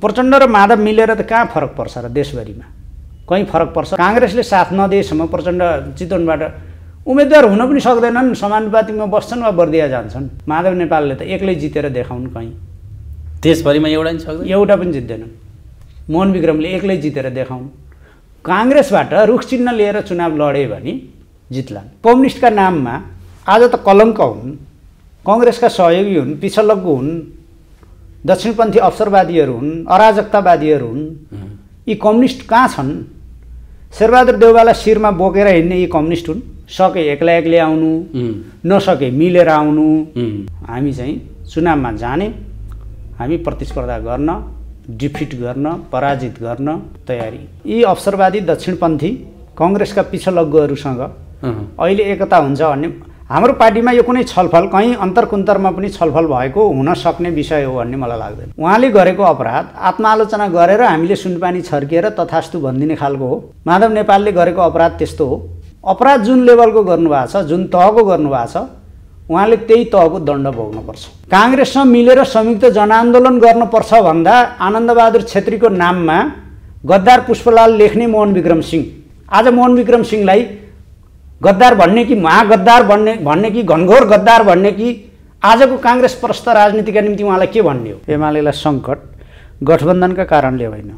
प्रचण्ड र माधव मिलेर त कहाँ फरक पर्छ र देशभरिमा कहीँ फरक पर्छ काङ्ग्रेसले साथ नदिएसम्म प्रचण्ड चितवनबाट उम्मेदवार हुन पनि सक्दैनन् समानुपातिकमा बस्छन् वा बर्दिया जान्छन् माधव नेपालले त एक्लै जितेर देखाउन् कहीँ देशभरिमा एउटा नि सक्दैन एउटा पनि जित्दैनन् मोहन विक्रमले एक्लै जितेर देखाउन् काङ्ग्रेसबाट रुख चिन्ह लिएर चुनाव लडे भने जित्लान् कम्युनिस्टका नाममा आज त कलङ्क हुन् काङ्ग्रेसका सहयोगी हुन् पिछलग्गु हुन् दक्षिणपन्थी अवसरवादीहरू हुन् अराजकतावादीहरू हुन् यी कम्युनिस्ट कहाँ छन् शेरबहादुर देउवालाई शिरमा बोकेर हिँड्ने यी कम्युनिस्ट हुन् सके एक्लै आउनु नसके मिलेर आउनु हामी चाहिँ चुनावमा जाने हामी प्रतिस्पर्धा गर्न डिफिट गर्न पराजित गर्न तयारी यी अवसरवादी दक्षिणपन्थी काङ्ग्रेसका पिछलग्गुहरूसँग अहिले एकता हुन्छ भन्ने हाम्रो पार्टीमा यो कुनै छलफल कहीँ अन्तरकुन्तरमा पनि छलफल भएको हुन सक्ने विषय हो भन्ने मलाई लाग्दैन उहाँले गरेको अपराध आत्मालोचना गरेर हामीले सुनपानी छर्किएर तथास्तु भनिदिने खालको हो माधव नेपालले गरेको अपराध त्यस्तो हो अपराध जुन लेभलको गर्नुभएको छ जुन तहको गर्नुभएको छ उहाँले त्यही तहको दण्ड भोग्नुपर्छ काङ्ग्रेससँग मिलेर संयुक्त जनआन्दोलन गर्नुपर्छ भन्दा आनन्दबहादुर छेत्रीको नाममा गद्दार पुष्पलाल लेख्ने मोहन विक्रम सिंह आज मोहन विक्रम सिंहलाई गद्दार भन्ने कि महागद्दार भन्ने कि घनघोर गद्दार भन्ने कि आजको काङ्ग्रेस प्रस्थ राजनीतिका निम्ति उहाँलाई के भन्ने हो एमालेलाई सङ्कट गठबन्धनका कारणले होइन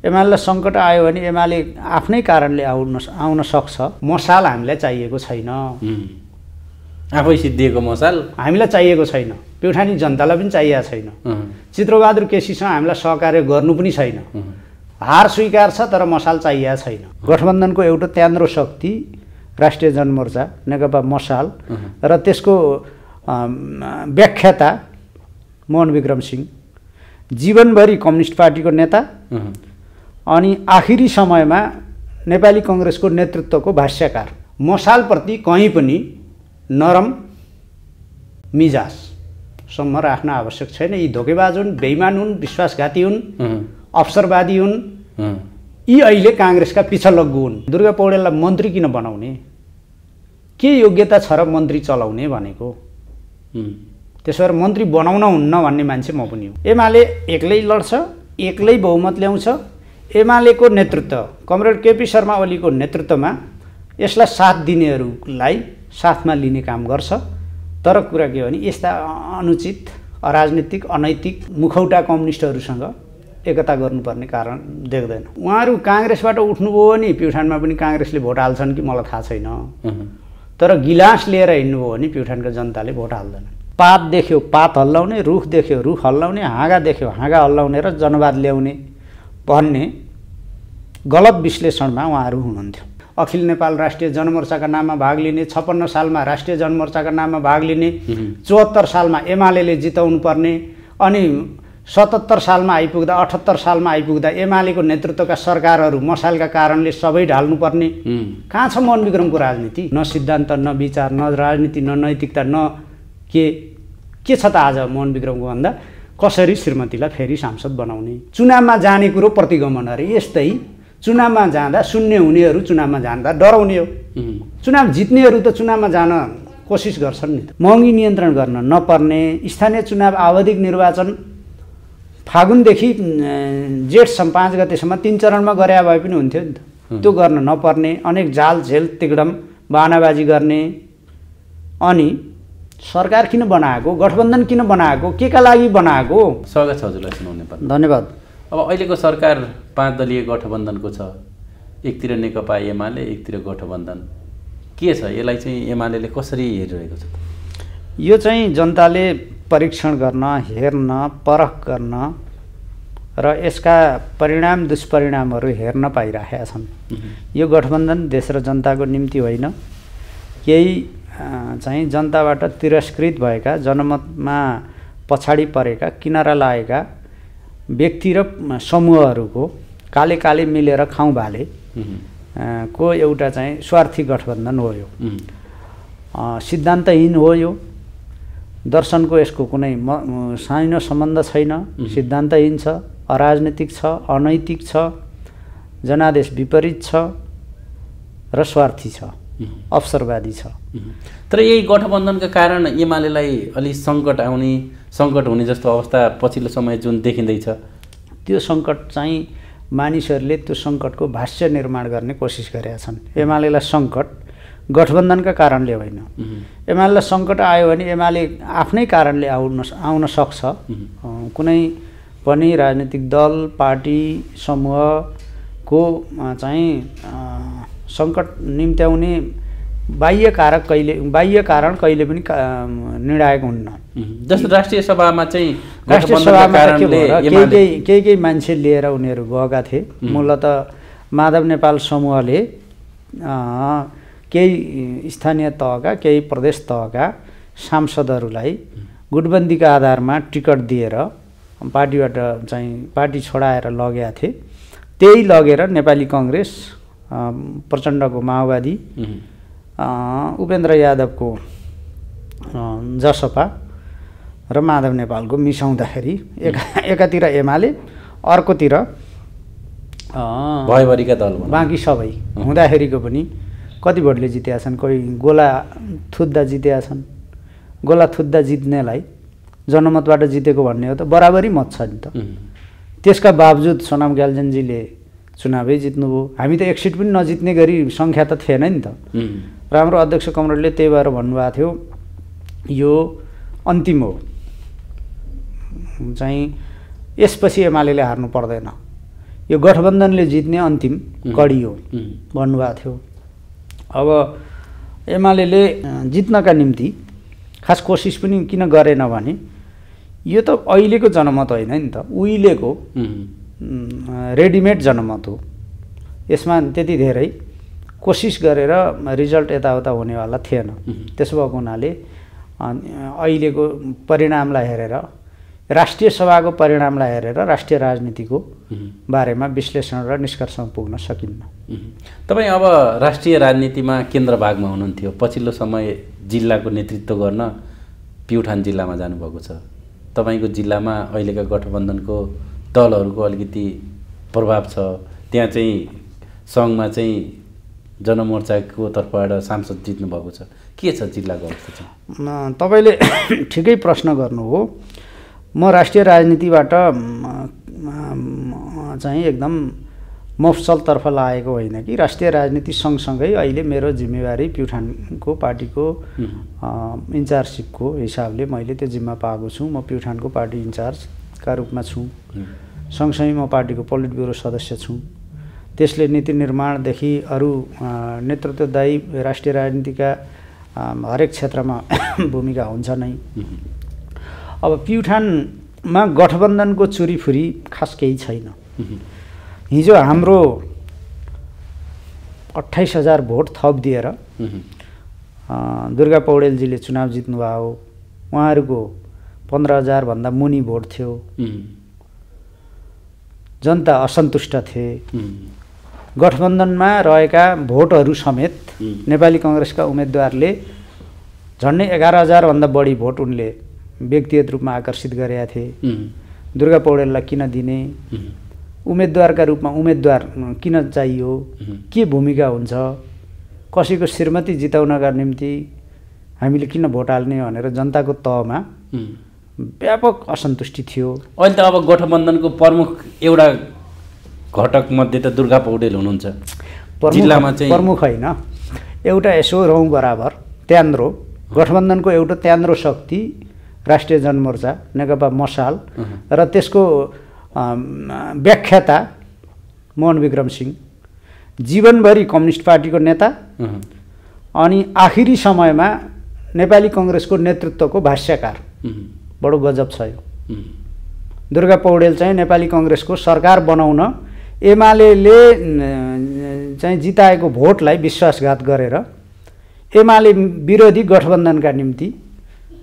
एमालेलाई सङ्कट आयो भने एमाले आफ्नै कारणले आउन सक्छ मसाल हामीलाई चाहिएको छैन आफै सिद्धिएको मसाल हामीलाई चाहिएको छैन प्युठानी जनतालाई पनि चाहिएको छैन चित्रबहादुर केसीसँग हामीलाई सहकार्य गर्नु पनि छैन हार स्वीकार छ तर मसाल चाहिएको छैन गठबन्धनको एउटा त्यान्द्रो शक्ति राष्ट्रिय जनमोर्चा नेकपा मसाल र त्यसको व्याख्याता मोहन विक्रम सिंह जीवनभरि कम्युनिस्ट पार्टीको नेता अनि आखिरी समयमा नेपाली काङ्ग्रेसको नेतृत्वको भाष्यकार मसालप्रति कहीँ पनि नरम मिजाजसम्म राख्न आवश्यक छैन यी धोकेबाज हुन् बेइमान हुन् विश्वासघाती हुन् अवसरवादी हुन् यी अहिले काङ्ग्रेसका पिछलग्गु हुन् दुर्गा पौडेललाई मन्त्री किन बनाउने के योग्यता छ र मन्त्री चलाउने भनेको त्यसो भएर मन्त्री बनाउन हुन्न भन्ने मान्छे म पनि हो एमाले एक्लै लड्छ एक्लै बहुमत ल्याउँछ एमालेको नेतृत्व कमरेड केपी शर्मा ओलीको नेतृत्वमा यसलाई साथ दिनेहरूलाई साथमा लिने काम गर्छ तर कुरा के हो भने यस्ता अनुचित अराजनीतिक अनैतिक मुखौटा कम्युनिस्टहरूसँग एकता गर्नुपर्ने कारण देख्दैन उहाँहरू काङ्ग्रेसबाट उठ्नुभयो भने प्युठानमा पनि काङ्ग्रेसले भोट हाल्छन् कि मलाई थाहा छैन तर गिलास लिएर हिँड्नुभयो भने प्युठानका जनताले भोट हाल्दैन पात देख्यो पात हल्लाउने रुख देख्यो रुख हल्लाउने हाँगा देख्यो हाँगा हल्लाउने र जनवाद ल्याउने भन्ने गलत विश्लेषणमा उहाँहरू हुनुहुन्थ्यो अखिल नेपाल राष्ट्रिय जनमोर्चाका नाममा भाग लिने 56 सालमा राष्ट्रिय जनमोर्चाका नाममा भाग लिने 74 सालमा एमाले जिताउनु पर्ने अनि 77 सालमा आइपुग्दा 78 सालमा आइपुग्दा एमालेको नेतृत्वका सरकारहरू मसालका कारणले सबै ढाल्नुपर्ने कहाँ छ मोहन विक्रमको राजनीति न सिद्धान्त न विचार न राजनीति न नैतिकता न के छ त आज मोहन विक्रमको भन्दा कसरी श्रीमतीलाई फेरि सांसद बनाउने चुनावमा जाने कुरो प्रतिगमन अरे यस्तै चुनावमा जाँदा शून्य हुनेहरू चुनावमा जाँदा डराउने हो चुनाव जित्नेहरू त चुनावमा जान कोसिस गर्छन् नि महँगी नियन्त्रण गर्न नपर्ने स्थानीय चुनाव आवधिक निर्वाचन फागुनदेखि जेठसम्म 5 गतेसम्म 3 चरणमा गरे भए पनि हुन्थ्यो नि त त्यो गर्न नपर्ने अनेक जाल झेल तिगडम बहानाबाजी गर्ने अनि सरकार किन बनाएको गठबन्धन किन बनाएको के का लागि बनाएको स्वागत छ हजुरलाई सुनाउने पर्छ धन्यवाद अब अहिलेको सरकार 5 दलीय गठबन्धनको छ एकतिर नेकपा एमाले एकतिर गठबन्धन के छ यसलाई चाहिँ एमालेले कसरी हेरिरहेको छ यो चाहिँ जनताले परीक्षण गर्न हेर्न परख गर्न र यसका परिणाम दुष्परिणामहरू हेर्न पाइरहेका छन् यो गठबन्धन देश र जनताको निम्ति होइन केही चाहिँ जनताबाट तिरस्कृत भएका जनमतमा पछाडि परेका किनारा लागेका व्यक्ति र समूहहरूको काले काले मिलेर खाउँ भाले को एउटा चाहिँ स्वार्थी गठबन्धन हो यो सिद्धान्तहीन हो यो दर्शनको यसको कुनै सानो सम्बन्ध छैन सिद्धान्तहीन छ अराजनीतिक छ अनैतिक छ जनादेश विपरीत छ र स्वार्थी छ अवसरवादी छ तर यही गठबन्धनका कारण एमालेलाई अलि सङ्कट हुने जस्तो अवस्था पछिल्लो समय जुन देखिँदैछ त्यो सङ्कट चाहिँ मानिसहरूले त्यो सङ्कटको भाष्य निर्माण गर्ने कोसिस गरेका छन्। एमालेलाई सङ्कट गठबन्धनका कारणले होइन, एमालेलाई सङ्कट आयो भने एमाले आफ्नै कारणले आउन सक्छ। कुनै पनि राजनीतिक दल पार्टी समूहको चाहिँ सङ्कट निम्त्याउने बाह्य कारण कहिले पनि निर्णायक हुन्न। जस्तो राष्ट्रिय सभामा चाहिँ राष्ट्रिय सभामा केही मान्छे लिएर उनीहरू गएका थिए। मूलत माधव नेपाल समूहले केही स्थानीय तहका केही प्रदेश तहका सांसदहरूलाई गुटबन्दीका आधारमा टिकट दिएर पार्टीबाट चाहिँ पार्टी छोडाएर लगेका थिए। त्यही लगेर नेपाली कङ्ग्रेस, प्रचण्डको माओवादी, उपेन्द्र यादवको जसपा र माधव नेपालको मिसाउँदाखेरि एकातिर एमाले अर्कोतिर भयभरिका दल बाँकी सबै हुँदाखेरिको पनि कति भोटले जितेका छन्, कोही गोला थुत्दा जितेका छन्। गोला थुत्दा जित्नेलाई जनमतबाट जितेको भन्ने हो त बराबरी मत छ नि त। त्यसका बावजुद सोनाम ग्याल्जनजीले चुनावै जित्नुभयो। हामी त एक सिट पनि नजित्ने गरी सङ्ख्या त थिएन नि त। र हाम्रो अध्यक्ष कमरेडले त्यही भएर भन्नुभएको थियो यो अन्तिम हो, चाहिँ यसपछि एमालेले हार्नु पर्दैन, यो गठबन्धनले जित्ने अन्तिम कडी हो भन्नुभएको थियो। अब एमालेले जित्नका निम्ति खास कोसिस पनि किन गरेन भने यो त अहिलेको जनमत होइन नि त, उहिलेको रेडिमेड जनमत हो। यसमा त्यति धेरै कोसिस गरेर रिजल्ट यताउता हुनेवाला थिएन। त्यसो भएको हुनाले अहिलेको परिणामलाई हेरेर, राष्ट्रिय सभाको परिणामलाई हेरेर राष्ट्रिय राजनीतिको बारेमा विश्लेषण र निष्कर्षमा पुग्न सकिन्न। तपाईँ अब राष्ट्रिय राजनीतिमा केन्द्रभागमा हुनुहुन्थ्यो, पछिल्लो समय जिल्लाको नेतृत्व गर्न प्युठान जिल्लामा जानुभएको छ। तपाईँको जिल्लामा अहिलेका गठबन्धनको दलहरूको अलिकति प्रभाव छ। त्यहाँ चाहिँ सङ्घमा चाहिँ जनमोर्चाको तर्फबाट सांसद जित्नुभएको छ। के छ जिल्लाको अवस्था चाहिँ? तपाईँले ठिकै प्रश्न गर्नु हो। म राष्ट्रिय राजनीतिबाट चाहिँ एकदम मफसलतर्फ लागेको होइन कि राष्ट्रिय राजनीति सँगसँगै अहिले मेरो जिम्मेवारी प्युठानको पार्टीको इन्चार्जसिपको हिसाबले मैले त्यो जिम्मा पाएको छु। म प्युठानको पार्टी इन्चार्जका रूपमा छु। सँगसँगै म पार्टीको पोलिट ब्युरो सदस्य छु। त्यसले नीति निर्माणदेखि अरू नेतृत्वदायी राष्ट्रिय राजनीतिका हरेक क्षेत्रमा भूमिका हुन्छ नै। अब प्युठानमा गठबन्धनको चुरीफुरी खास केही छैन। हिजो हाम्रो 28,000 भोट थप दिएर दुर्गा पौडेलजीले चुनाव जित्नुभयो। उहाँहरूको 15,000 भन्दा मुनि भोट थियो। जनता असन्तुष्ट थिए। गठबन्धनमा रहेका भोटहरू समेत नेपाली कङ्ग्रेसका उम्मेदवारले झन्डै 11,000 भन्दा बढी भोट उनले व्यक्तिगत रूपमा आकर्षित गरेका थिए। दुर्गा पौडेललाई किन दिने, उम्मेदवारका रूपमा उम्मेदवार किन चाहियो, के भूमिका हुन्छ, कसैको श्रीमती जिताउनका निम्ति हामीले किन भोट हाल्ने भनेर जनताको तहमा व्यापक असन्तुष्टि थियो। अहिले त अब गठबन्धनको प्रमुख एउटा घटक मध्ये त दुर्गा पौडेल हुनुहुन्छ। जिल्लामा चाहिँ प्रमुख होइन, एउटा यसो रौँ बराबर त्यान्द्रो गठबन्धनको एउटा त्यान्द्रो शक्ति राष्ट्रिय जनमोर्चा नेकपा मसाल र त्यसको व्याख्याता मोहन विक्रम सिंह, जीवनभरि कम्युनिस्ट पार्टीको नेता, अनि आखिरी समयमा नेपाली कङ्ग्रेसको नेतृत्वको भाष्यकार। बडो गजब छ यो। दुर्गा पौडेल चाहिँ नेपाली कङ्ग्रेसको सरकार बनाउन एमालेले चाहिँ जिताएको भोटलाई विश्वासघात गरेर एमाले विरोधी गठबन्धनका निम्ति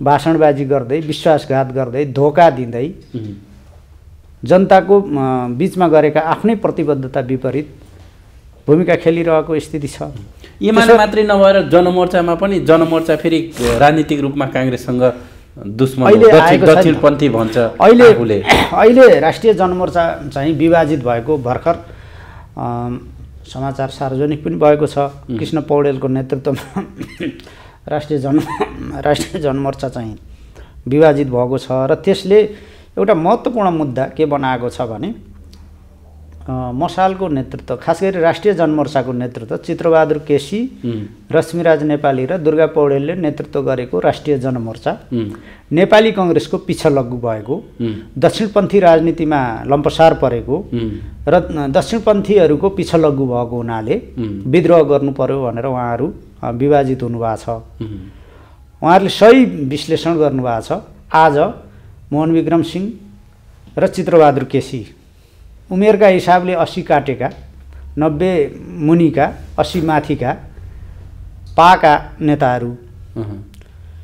भाषणबाजी गर्दै, विश्वासघात गर्दै, धोका दिँदै जनताको बिचमा गरेका आफ्नै प्रतिबद्धता विपरीत भूमिका खेलिरहेको स्थिति छ। एमाले मात्रै नभएर जनमोर्चामा पनि, जनमोर्चा फेरि राजनीतिक रूपमा काङ्ग्रेससँग दुश्मन, दक्षिणपन्थी भन्छ आफूले। अहिले राष्ट्रिय जनमोर्चा चाहिँ विभाजित भएको भर्खर समाचार सार्वजनिक पनि भएको छ। कृष्ण पौडेलको नेतृत्वमा राष्ट्रिय जनमोर्चा चाहिँ विभाजित भएको छ र त्यसले एउटा महत्त्वपूर्ण मुद्दा के बनाएको छ भने मसालको नेतृत्व, खास गरी राष्ट्रिय जनमोर्चाको नेतृत्व चित्रबहादुर केसी, रश्मिराज नेपाली र दुर्गा पौडेलले नेतृत्व गरेको राष्ट्रिय जनमोर्चा नेपाली कङ्ग्रेसको पिछलग्गु भएको, दक्षिणपन्थी राजनीतिमा लम्पसार परेको र दक्षिणपन्थीहरूको पिछलग्गु भएको हुनाले विद्रोह गर्नु पर्यो भनेर उहाँहरू विभाजित हुनुभएको छ। उहाँहरूले सही विश्लेषण गर्नुभएको छ। आज मोहनविक्रम सिंह र चित्रबहादुर केसी उमेरका हिसाबले 80 काटेका, 90 मुनिका, 80 माथिका पाका नेताहरू,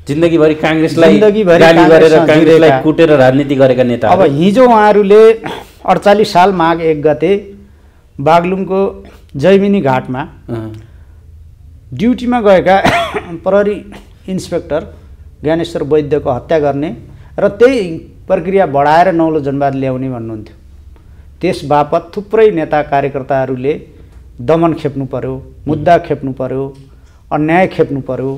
जिन्दगीभरि काङ्ग्रेसलाई गाली गरेर काङ्ग्रेसलाई कुटेर राजनीति गरेका नेता। अब हिजो उहाँहरूले 48 साल माघ 1 गते बागलुङको जैमिनी घाटमा ड्युटीमा गएका प्रहरी इन्सपेक्टर ज्ञानेश्वर वैद्यको हत्या गर्ने र त्यही प्रक्रिया बढाएर नौलो जनवाद ल्याउने भन्नुहुन्थ्यो। त्यस बापत थुप्रै नेता कार्यकर्ताहरूले दमन खेप्नु पर्यो, मुद्दा खेप्नु पर्यो, अन्याय खेप्नु पर्यो,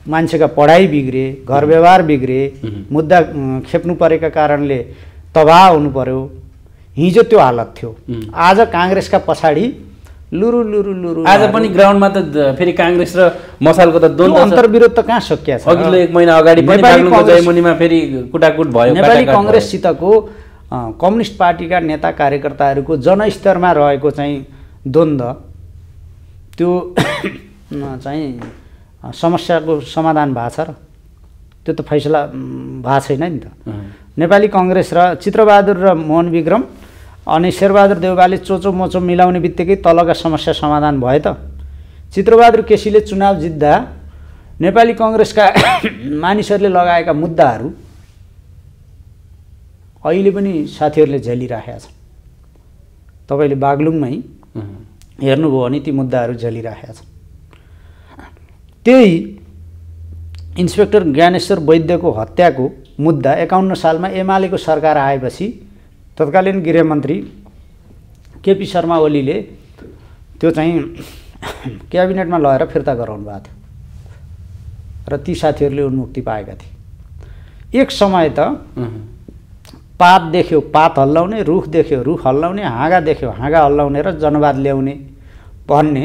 मान्छेका पढाइ बिग्रे, घर व्यवहार बिग्रे, मुद्दा खेप्नु परेका कारणले तबाह हुनु पर्यो। हिजो त्यो हालत थियो। आज काङ्ग्रेसका पछाडि लुरु लुरु लुरु आज पनि ग्राउन्डमा त फेरि काङ्ग्रेस र मसालको त द्वन्द्व छ। अन्तर्विरोध त कहाँ सकिया छ? अघिल्लो 1 महिना अगाडि पनि बागलुङको जयमुनीमा फेरि कुटाकुट भयो। नेपाली कङ्ग्रेससितको कम्युनिस्ट पार्टीका नेता कार्यकर्ताहरूको जनस्तरमा रहेको चाहिँ द्वन्द्व त्यो चाहिँ समस्याको समाधान भएको छ र त्यो त फैसला भएको छैन नि त। नेपाली कङ्ग्रेस र चित्रबहादुर र मोहनविक्रम अनि शेरबहादुर देउवाले चोचो मोचो मिलाउने बित्तिकै तलका समस्या समाधान भयो त। चित्रबहादुर केसीले चुनाव जित्दा नेपाली कङ्ग्रेसका मानिसहरूले लगाएका मुद्दाहरू अहिले पनि साथीहरूले झेलिराखेका छन्। तपाईँले बागलुङमै हेर्नुभयो भने ती मुद्दाहरू झेलिराखेका छन्। त्यही इन्सपेक्टर ज्ञानेश्वर वैद्यको हत्याको मुद्दा 51 सालमा एमालेको सरकार आएपछि तत्कालीन गृहमन्त्री केपी शर्मा ओलीले त्यो चाहिँ क्याबिनेटमा लगेर फिर्ता गराउनु भएको थियो र ती साथीहरूले उन्मुक्ति पाएका थिए। एक समय त पात देख्यो पात हल्लाउने, रुख देख्यो रुख हल्लाउने, हाँगा देख्यो हाँगा हल्लाउने र जनवाद ल्याउने भन्ने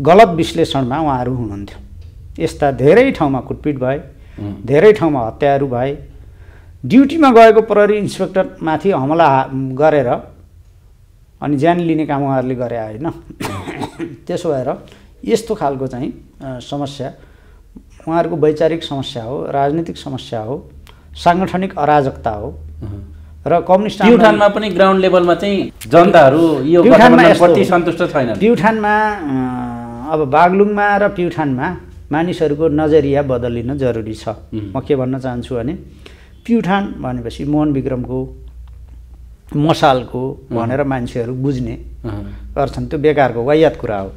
गलत विश्लेषणमा उहाँहरू हुनुहुन्थ्यो। यस्ता धेरै ठाउँमा कुटपिट भए, धेरै ठाउँमा हत्याहरू भए, ड्युटीमा गएको प्रहरी इन्सपेक्टर माथि हमला गरेर अनि ज्यान लिने काम उहाँहरूले गरे होइन। त्यसो भएर यस्तो खालको चाहिँ समस्या उहाँहरूको वैचारिक समस्या हो, राजनीतिक समस्या हो, साङ्गठनिक अराजकता हो र कम्युनिस्ट प्युठानमा पनि ग्राउन्ड लेभलमा चाहिँ जनताहरू यो गठबन्धनप्रति सन्तुष्ट छैनन्। प्युठानमा अब बागलुङमा र प्युठानमा मानिसहरूको नजरिया बदलिन जरुरी छ। म के भन्न चाहन्छु भने प्युठान भनेपछि मोहनविक्रमको मसालको भनेर मान्छेहरू बुझ्ने गर्छन्, त्यो बेकारको वाहियात कुरा हो।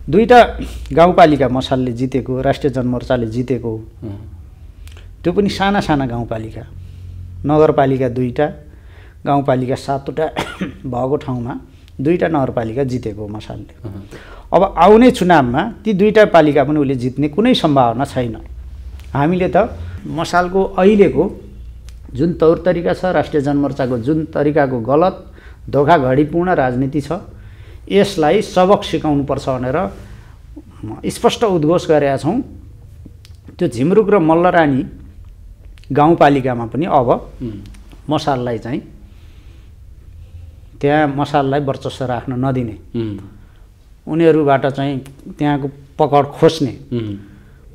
दुईटा गाउँपालिका मसालले जितेको, राष्ट्रिय जनमोर्चाले जितेको, त्यो पनि साना साना गाउँपालिका, नगरपालिका 2टा, गाउँपालिका 7वटा भएको ठाउँमा 2टा नगरपालिका जितेको मसालले। अब आउने चुनावमा ती 2टा पालिका पनि उसले जित्ने कुनै सम्भावना छैन। हामीले त मसालको अहिलेको जुन तौर तरिका छ, राष्ट्रिय जनमोर्चाको जुन तरिकाको गलत धोखाधडीपूर्ण राजनीति छ, यसलाई सबक सिकाउनुपर्छ भनेर स्पष्ट उद्घोष गरेका छौँ। त्यो झिमरुक र मल्लरानी गाउँपालिकामा पनि अब मसाललाई चाहिँ त्यहाँ मसाललाई वर्चस्व राख्न नदिने, उनीहरूबाट चाहिँ त्यहाँको पकड खोज्ने,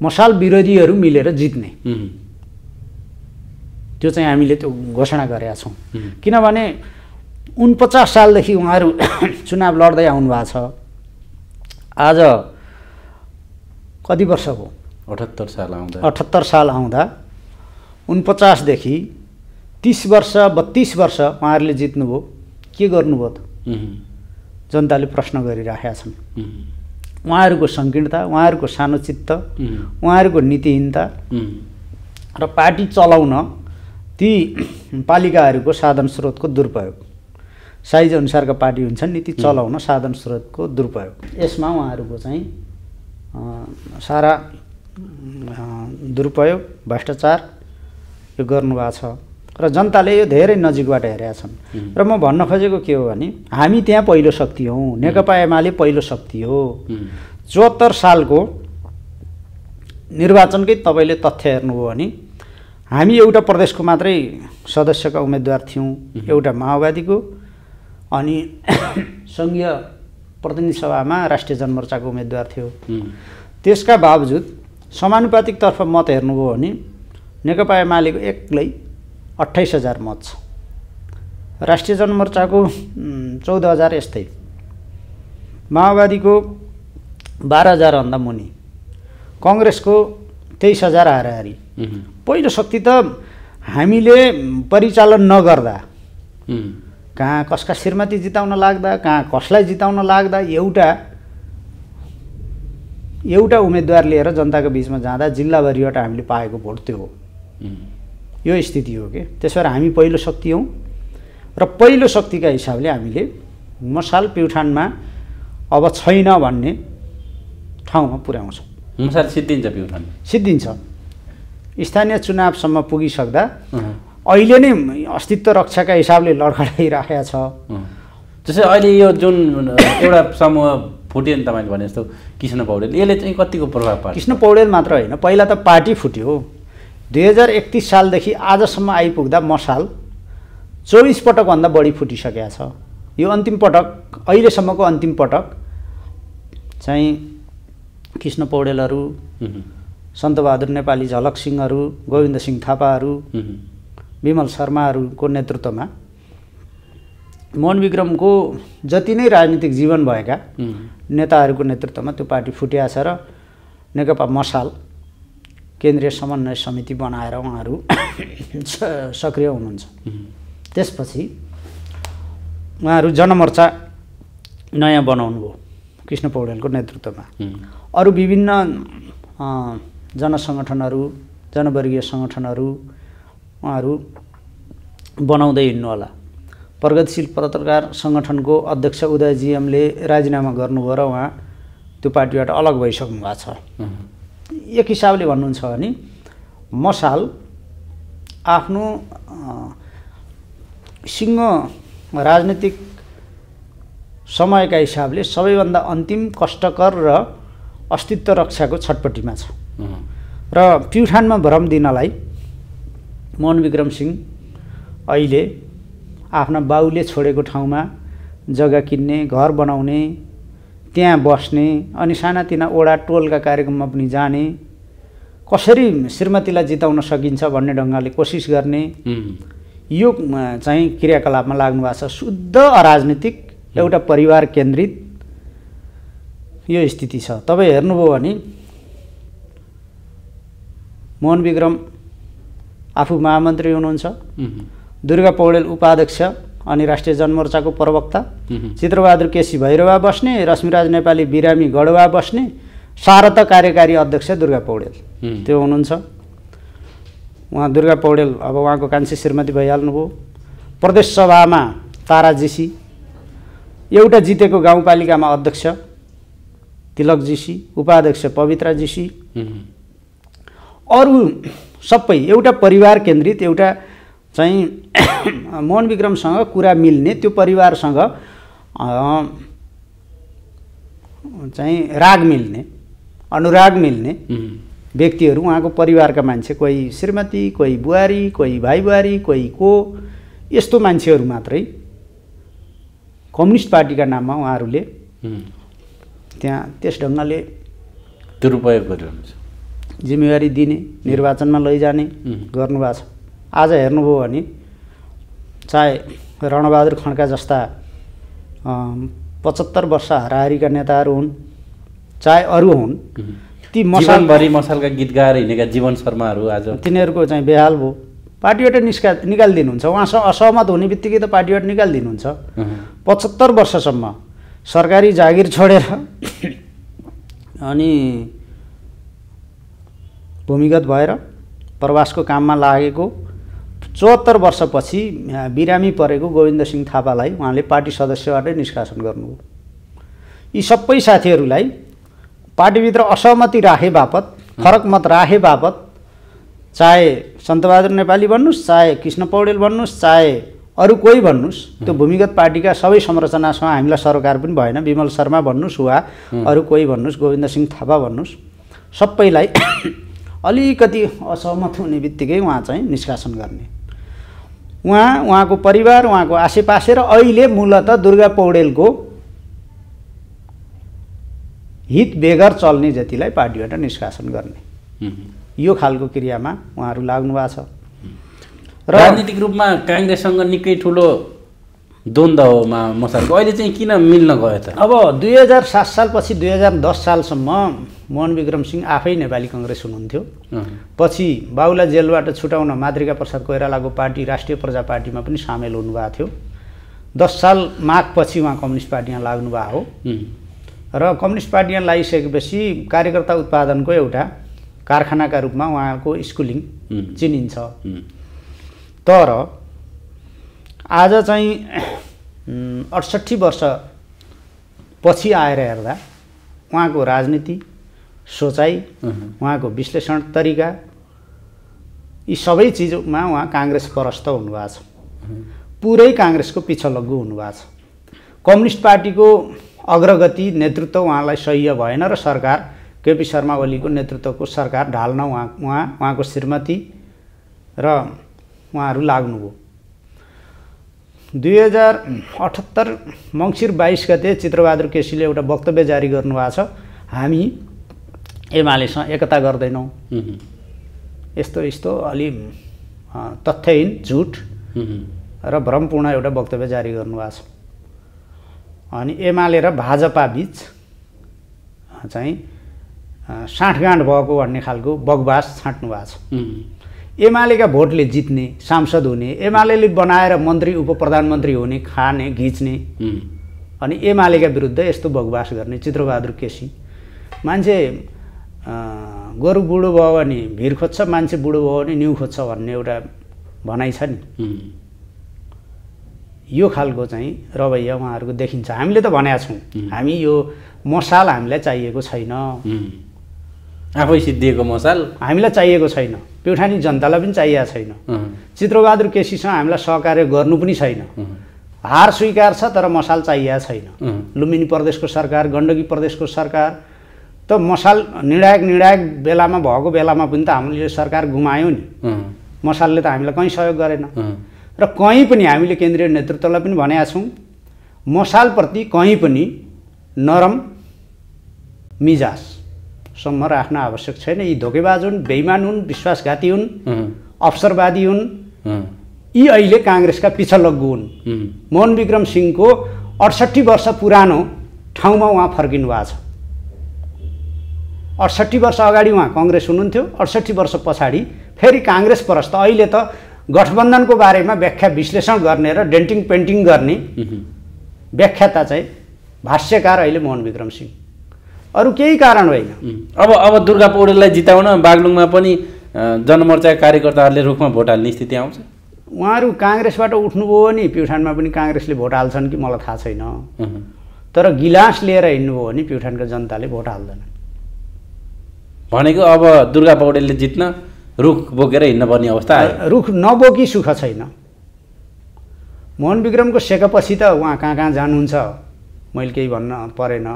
मसाल विरोधीहरू मिलेर जित्ने, त्यो चाहिँ हामीले त्यो घोषणा गरेका छौँ। किनभने 49 सालदेखि उहाँहरू चुनाव लड्दै आउनुभएको छ। आज कति वर्ष भयो? 78 साल आउँदा 49 देखि 30 वर्ष 32 वर्ष उहाँहरूले जित्नुभयो। के गर्नुभयो त? जनताले प्रश्न गरिराखेका छन्। उहाँहरूको सङ्कीर्णता, उहाँहरूको सानोचित्त, उहाँहरूको नीतिहीनता र पार्टी चलाउन ती पालिकाहरूको साधन स्रोतको दुरुपयोग, साइज अनुसारका पार्टी हुन्छन् नि, ती चलाउन साधन स्रोतको दुरुपयोग, यसमा उहाँहरूको चाहिँ सारा दुरुपयोग भ्रष्टाचार यो गर्नुभएको छ र जनताले यो धेरै नजिकबाट हेरेका छन्। र म भन्न खोजेको के हो भने हामी त्यहाँ पहिलो शक्ति हौँ, नेकपा एमाले पहिलो शक्ति हो। 74 सालको निर्वाचनकै तपाईँले तथ्य हेर्नुभयो भने हामी एउटा प्रदेशको मात्रै सदस्यका उम्मेदवार थियौँ, एउटा माओवादीको, अनि सङ्घीय प्रतिनिधि सभामा राष्ट्रिय जनमोर्चाको उम्मेदवार थियो। त्यसका बावजुद समानुपातिक तर्फ मत हेर्नुभयो भने नेकपा एमालेको एक्लै 28,000 मत छ, राष्ट्रिय जनमोर्चाको 14,000 यस्तै, माओवादीको 12,000 भन्दा मुनि, कङ्ग्रेसको 23,000 हाराहारी। पहिलो शक्ति त हामीले परिचालन नगर्दा, कहाँ कसका श्रीमती जिताउन लाग्दा, कहाँ कसलाई जिताउन लाग्दा एउटा उम्मेदवार लिएर जनताको बिचमा जाँदा जिल्लाभरिबाट हामीले पाएको भोट त्यो हो। यो स्थिति हो कि त्यसो भएर हामी पहिलो शक्ति हौँ र पहिलो शक्तिका हिसाबले हामीले मसाल प्युठानमा अब छैन भन्ने ठाउँमा पुर्याउँछौँ। मसाल सिद्धिन्छ, प्युठान सिद्धिन्छ। स्थानीय चुनावसम्म पुगिसक्दा अहिले नै अस्तित्व रक्षाका हिसाबले लडखडाइराखेको छ। जस्तै अहिले यो जुन एउटा समूह फुट्यो नि तपाईँले भने जस्तो कृष्ण पौडेल, यसले चाहिँ कतिको प्रभाव पार्छ? कृष्ण पौडेल मात्र होइन, पहिला त पार्टी फुट्यो। 2031 सालदेखि आजसम्म आइपुग्दा मसाल 24 पटकभन्दा बढी फुटिसकेको छ। यो अन्तिम पटक, अहिलेसम्मको अन्तिम पटक चाहिँ कृष्ण पौडेलहरू, सन्तबहादुर नेपाली, झलक सिंहहरू, गोविन्द सिंह थापाहरू, विमल शर्माहरूको नेतृत्वमा मोहनविक्रमको जति नै राजनीतिक जीवन भएका नेताहरूको नेतृत्वमा त्यो पार्टी फुटिया छ र नेकपा मसाल केन्द्रीय समन्वय समिति बनाएर उहाँहरू सक्रिय हुनुहुन्छ। त्यसपछि उहाँहरू जनमोर्चा नयाँ बनाउनु भयो कृष्ण पौडेलको नेतृत्वमा। अरू विभिन्न जनसङ्गठनहरू, जनवर्गीय सङ्गठनहरू उहाँहरू बनाउँदै हिँड्नु होला। प्रगतिशील पत्रकार सङ्गठनको अध्यक्ष उदय जीएमले राजीनामा गर्नुभयो र उहाँ त्यो पार्टीबाट अलग भइसक्नु भएको छ। एक हिसाबले भन्नुहुन्छ भने मसाल आफ्नो सिङ्गो राजनीतिक समयका हिसाबले सबैभन्दा अन्तिम कष्टकर र अस्तित्व रक्षाको छटपट्टिमा छ। र प्युठानमा भ्रम दिनलाई मोहनविक्रम सिंह अहिले आफ्ना बाउले छोडेको ठाउँमा जग्गा किन्ने, घर बनाउने, त्यहाँ बस्ने, अनि सानातिना ओडा टोलका कार्यक्रममा पनि जाने, कसरी श्रीमतीलाई जिताउन सकिन्छ भन्ने ढङ्गले कोसिस गर्ने, यो चाहिँ क्रियाकलापमा लाग्नु भएको छ। शुद्ध अराजनीतिक एउटा परिवार केन्द्रित यो स्थिति छ। तपाईँ हेर्नुभयो भने मोहनविक्रम आफू महामन्त्री हुनुहुन्छ, दुर्गा पौडेल उपाध्यक्ष अनि राष्ट्रिय जनमोर्चाको प्रवक्ता, चित्रबहादुर केसी भैरवा बस्ने, रश्मिराज नेपाली बिरामी गढवा बस्ने, सारथा कार्यकारी अध्यक्ष दुर्गा पौडेल त्यो हुनुहुन्छ। उहाँ दुर्गा पौडेल अब उहाँको कान्छी श्रीमती भइहाल्नुभयो। प्रदेश सभामा तारा जीसी, एउटा जितेको गाउँपालिकामा अध्यक्ष तिलक जीसी, उपाध्यक्ष पवित्रा जीसी, अरू सबै एउटा परिवार केन्द्रित, एउटा चाहिँ मोहनविक्रमसँग कुरा मिल्ने, त्यो परिवारसँग चाहिँ राग मिल्ने, अनुराग मिल्ने व्यक्तिहरू उहाँको परिवारका मान्छे, कोही श्रीमती, कोही बुहारी, कोही भाइ बुहारी, कोही को, यस्तो मान्छेहरू मात्रै कम्युनिस्ट पार्टीका नाममा उहाँहरूले त्यहाँ त्यस ढङ्गले दुरुपयोग गरिरहन्छ, जिम्मेवारी दिने, निर्वाचनमा लैजाने गर्नुभएको छ। आज हेर्नुभयो भने चाहे रणबहादुर खड्का जस्ता 75 वर्ष हाराहारीका नेताहरू हुन्, चाहे अरू हुन्, ती मसालभरि मसालका गीत गाएर हिँडेका जीवन शर्माहरू आज तिनीहरूको चाहिँ बेहाल भयो, पार्टीबाट निकालिदिनुहुन्छ। उहाँसँग असहमत हुने बित्तिकै त पार्टीबाट निकालिदिनुहुन्छ। 75 वर्षसम्म सरकारी जागिर छोडेर अनि भूमिगत भएर प्रवासको काममा लागेको 74 वर्षपछि बिरामी परेको गोविन्द सिंह थापालाई उहाँले पार्टी सदस्यबाटै निष्कासन गर्नुभयो। यी सबै साथीहरूलाई पार्टीभित्र असहमति राखे बापत, फरक मत राखे बापत चाहे सन्तबहादुर नेपाली भन्नुहोस्, चाहे कृष्ण पौडेल भन्नुहोस्, चाहे अरू कोही भन्नुहोस्, त्यो भूमिगत पार्टीका सबै संरचनासँग हामीलाई सरोकार पनि भएन। विमल शर्मा भन्नुहोस् वा अरू कोही भन्नुहोस्, गोविन्द सिंह थापा भन्नुहोस्, सबैलाई अलिकति असहमत हुने बित्तिकै उहाँ चाहिँ निष्कासन गर्ने। उहाँको परिवार, उहाँको आसेपासे र अहिले मूलतः दुर्गा पौडेलको हित बेगर चल्ने जतिलाई पार्टीबाट निष्कासन गर्ने, यो खालको क्रियामा उहाँहरू लाग्नु भएको छ। र राजनीतिक रूपमा काङ्ग्रेससँग निकै ठुलो द्वन्द्व हो मसालको, अहिले चाहिँ किन मिल्न गयो त? अब 2007 सालपछि 2010 सालसम्म मोहन विक्रम सिंह आफै नेपाली कङ्ग्रेस हुनुहुन्थ्यो। पछि बाबुलाई जेलबाट छुटाउन मातृका प्रसाद कोइरालाको पार्टी राष्ट्रिय प्रजा पार्टीमा पनि सामेल हुनुभएको थियो। 10 साल माघपछि उहाँ कम्युनिस्ट पार्टीमा लाग्नुभएको हो र कम्युनिस्ट पार्टीमा लागिसकेपछि कार्यकर्ता उत्पादनको एउटा कारखानाका रूपमा उहाँको स्कुलिङ चिनिन्छ। तर आज चाहिँ 68 वर्ष पछि आएर हेर्दा उहाँको राजनीति, सोचाइ, उहाँको विश्लेषण तरिका, यी सबै चिजमा उहाँ काङ्ग्रेस परस्त हुनुभएको छ। पुरै काङ्ग्रेसको पिछलग्गु हुनुभएको छ। कम्युनिस्ट पार्टीको अग्रगति, नेतृत्व उहाँलाई सह्य भएन र सरकार केपी शर्मा ओलीको नेतृत्वको सरकार ढाल्न उहाँको श्रीमती र उहाँहरू लाग्नुभयो। 2078 मङ्सिर 22 गते चित्रबहादुर केसीले एउटा वक्तव्य जारी गर्नुभएको छ, हामी एमालेसँग एकता गर्दैनौँ। यस्तो यस्तो अलि तथ्यहीन, झुट र भ्रमपूर्ण एउटा वक्तव्य जारी गर्नुभएको छ। अनि एमाले र भाजपा बीच चाहिँ साँठगाँठ भएको भन्ने खालको बकवास छाँट्नु भएको छ। एमालेका भोटले जित्ने, सांसद हुने, एमाले बनाएर मन्त्री उपप्रधानमन्त्री हुने, खाने, घिच्ने, अनि एमालेका विरुद्ध यस्तो बकवास गर्ने चित्रबहादुर केसी। मान्छे गोरु बुढो भयो भने भिर खोज्छ, मान्छे बुढो भयो भने न्यु खोज्छ भन्ने एउटा भनाइ छ नि। यो खालको चाहिँ रवैया उहाँहरूको देखिन्छ। हामीले त भनेका छौँ, हामी यो मसाल हामीलाई चाहिएको छैन, आफै सिद्धिएको मसाल हामीलाई चाहिएको छैन, प्युठानी जनतालाई पनि चाहिएको छैन। चित्रबहादुर केसीसँग हामीलाई सहकार्य गर्नु पनि छैन। हार स्वीकार छ तर मसाल चाहिएको छैन। लुम्बिनी प्रदेशको सरकार, गण्डकी प्रदेशको सरकार त मसाल निर्णायक बेलामा भएको बेलामा पनि त हामीले सरकार गुमायौँ नि। मसालले त हामीलाई कहीँ सहयोग गरेन र कहीँ पनि हामीले केन्द्रीय नेतृत्वलाई पनि भनेका छौँ, मसालप्रति कहीँ पनि नरम मिजाजसम्म राख्न आवश्यक छैन। यी धोकेबाज हुन्, बेइमान हुन्, विश्वासघाती हुन्, अवसरवादी हुन्। यी अहिले काङ्ग्रेसका पिछलग्गु हुन्। मोहन विक्रम सिंहको 68 वर्ष पुरानो ठाउँमा उहाँ फर्किनु भएको छ। 68 वर्ष अगाडि उहाँ कङ्ग्रेस हुनुहुन्थ्यो, 68 वर्ष पछाडि फेरि काङ्ग्रेस परस्त। अहिले त गठबन्धनको बारेमा व्याख्या विश्लेषण गर्ने र डेन्टिङ पेन्टिङ गर्ने व्याख्याता चाहिँ भाष्यकार अहिले मोहन विक्रम सिंह, अरू केही कारण होइन। अब दुर्गा पौडेललाई जिताउन बागलुङमा पनि जनमोर्चा कार्यकर्ताहरूले रुखमा भोट हाल्ने स्थिति आउँछ। उहाँहरू काङ्ग्रेसबाट उठ्नुभयो भने प्युठानमा पनि काङ्ग्रेसले भोट हाल्छन् कि मलाई थाहा छैन, तर गिलास लिएर हिँड्नुभयो भने प्युठानका जनताले भोट हाल्दैनन्। भनेको अब दुर्गा पौडेलले जित्न रुख बोकेर हिँड्न पर्ने अवस्था आयो। रुख नबोकी सुख छैन। मोहन विक्रमको सेकेपछि त उहाँ कहाँ कहाँ जानुहुन्छ मैले केही भन्न परेन।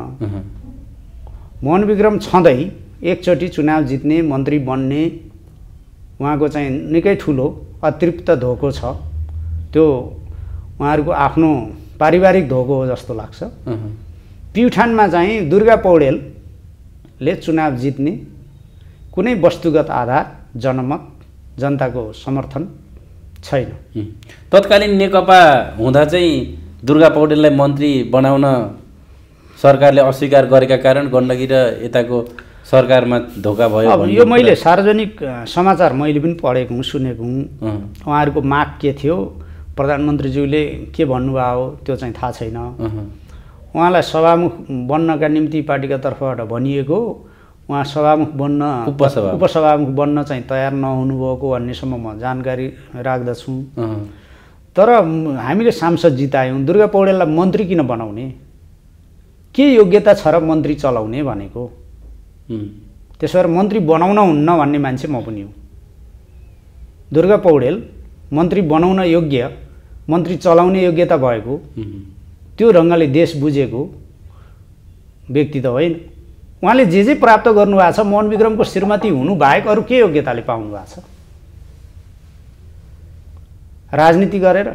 मोहन विक्रम छँदै एकचोटि चुनाव जित्ने, मन्त्री बन्ने उहाँको चाहिँ निकै ठुलो अतिरिक्त धोको छ। त्यो उहाँहरूको आफ्नो पारिवारिक धोको हो जस्तो लाग्छ। प्युठानमा चाहिँ दुर्गा पौडेलले चुनाव जित्ने कुनै वस्तुगत आधार, जनमत, जनताको समर्थन छैन। तत्कालीन नेकपा हुँदा चाहिँ दुर्गा पौडेललाई मन्त्री बनाउन सरकारले अस्वीकार गरेका कारण गण्डकी र यताको सरकारमा धोका भयो। अब यो मैले सार्वजनिक समाचार मैले पनि पढेको हुँ, सुनेको हुँ। उहाँहरूको माग के थियो, प्रधानमन्त्रीज्यूले के भन्नुभयो त्यो चाहिँ थाहा छैन। उहाँलाई सभामुख बन्नका निम्ति पार्टीका तर्फबाट भनिएको, उहाँ सभामुख बन्न उपसभामुख बन्न चाहिँ तयार नहुनुभएको भन्नेसम्म म जानकारी राख्दछु। तर हामीले सांसद जितायौँ, दुर्गा पौडेललाई मन्त्री किन बनाउने, के योग्यता छ र मन्त्री चलाउने भनेको। त्यसो भएर मन्त्री बनाउन हुन्न भन्ने मान्छे म पनि हुँ। दुर्गा पौडेल मन्त्री बनाउन योग्य, मन्त्री चलाउने योग्यता भएको, त्यो ढङ्गले देश बुझेको व्यक्ति त होइन। उहाँले जे प्राप्त गर्नुभएको छ, मोहन विक्रमको श्रीमती हुनु बाहेक अरू के योग्यताले पाउनु भएको छ? राजनीति गरेर?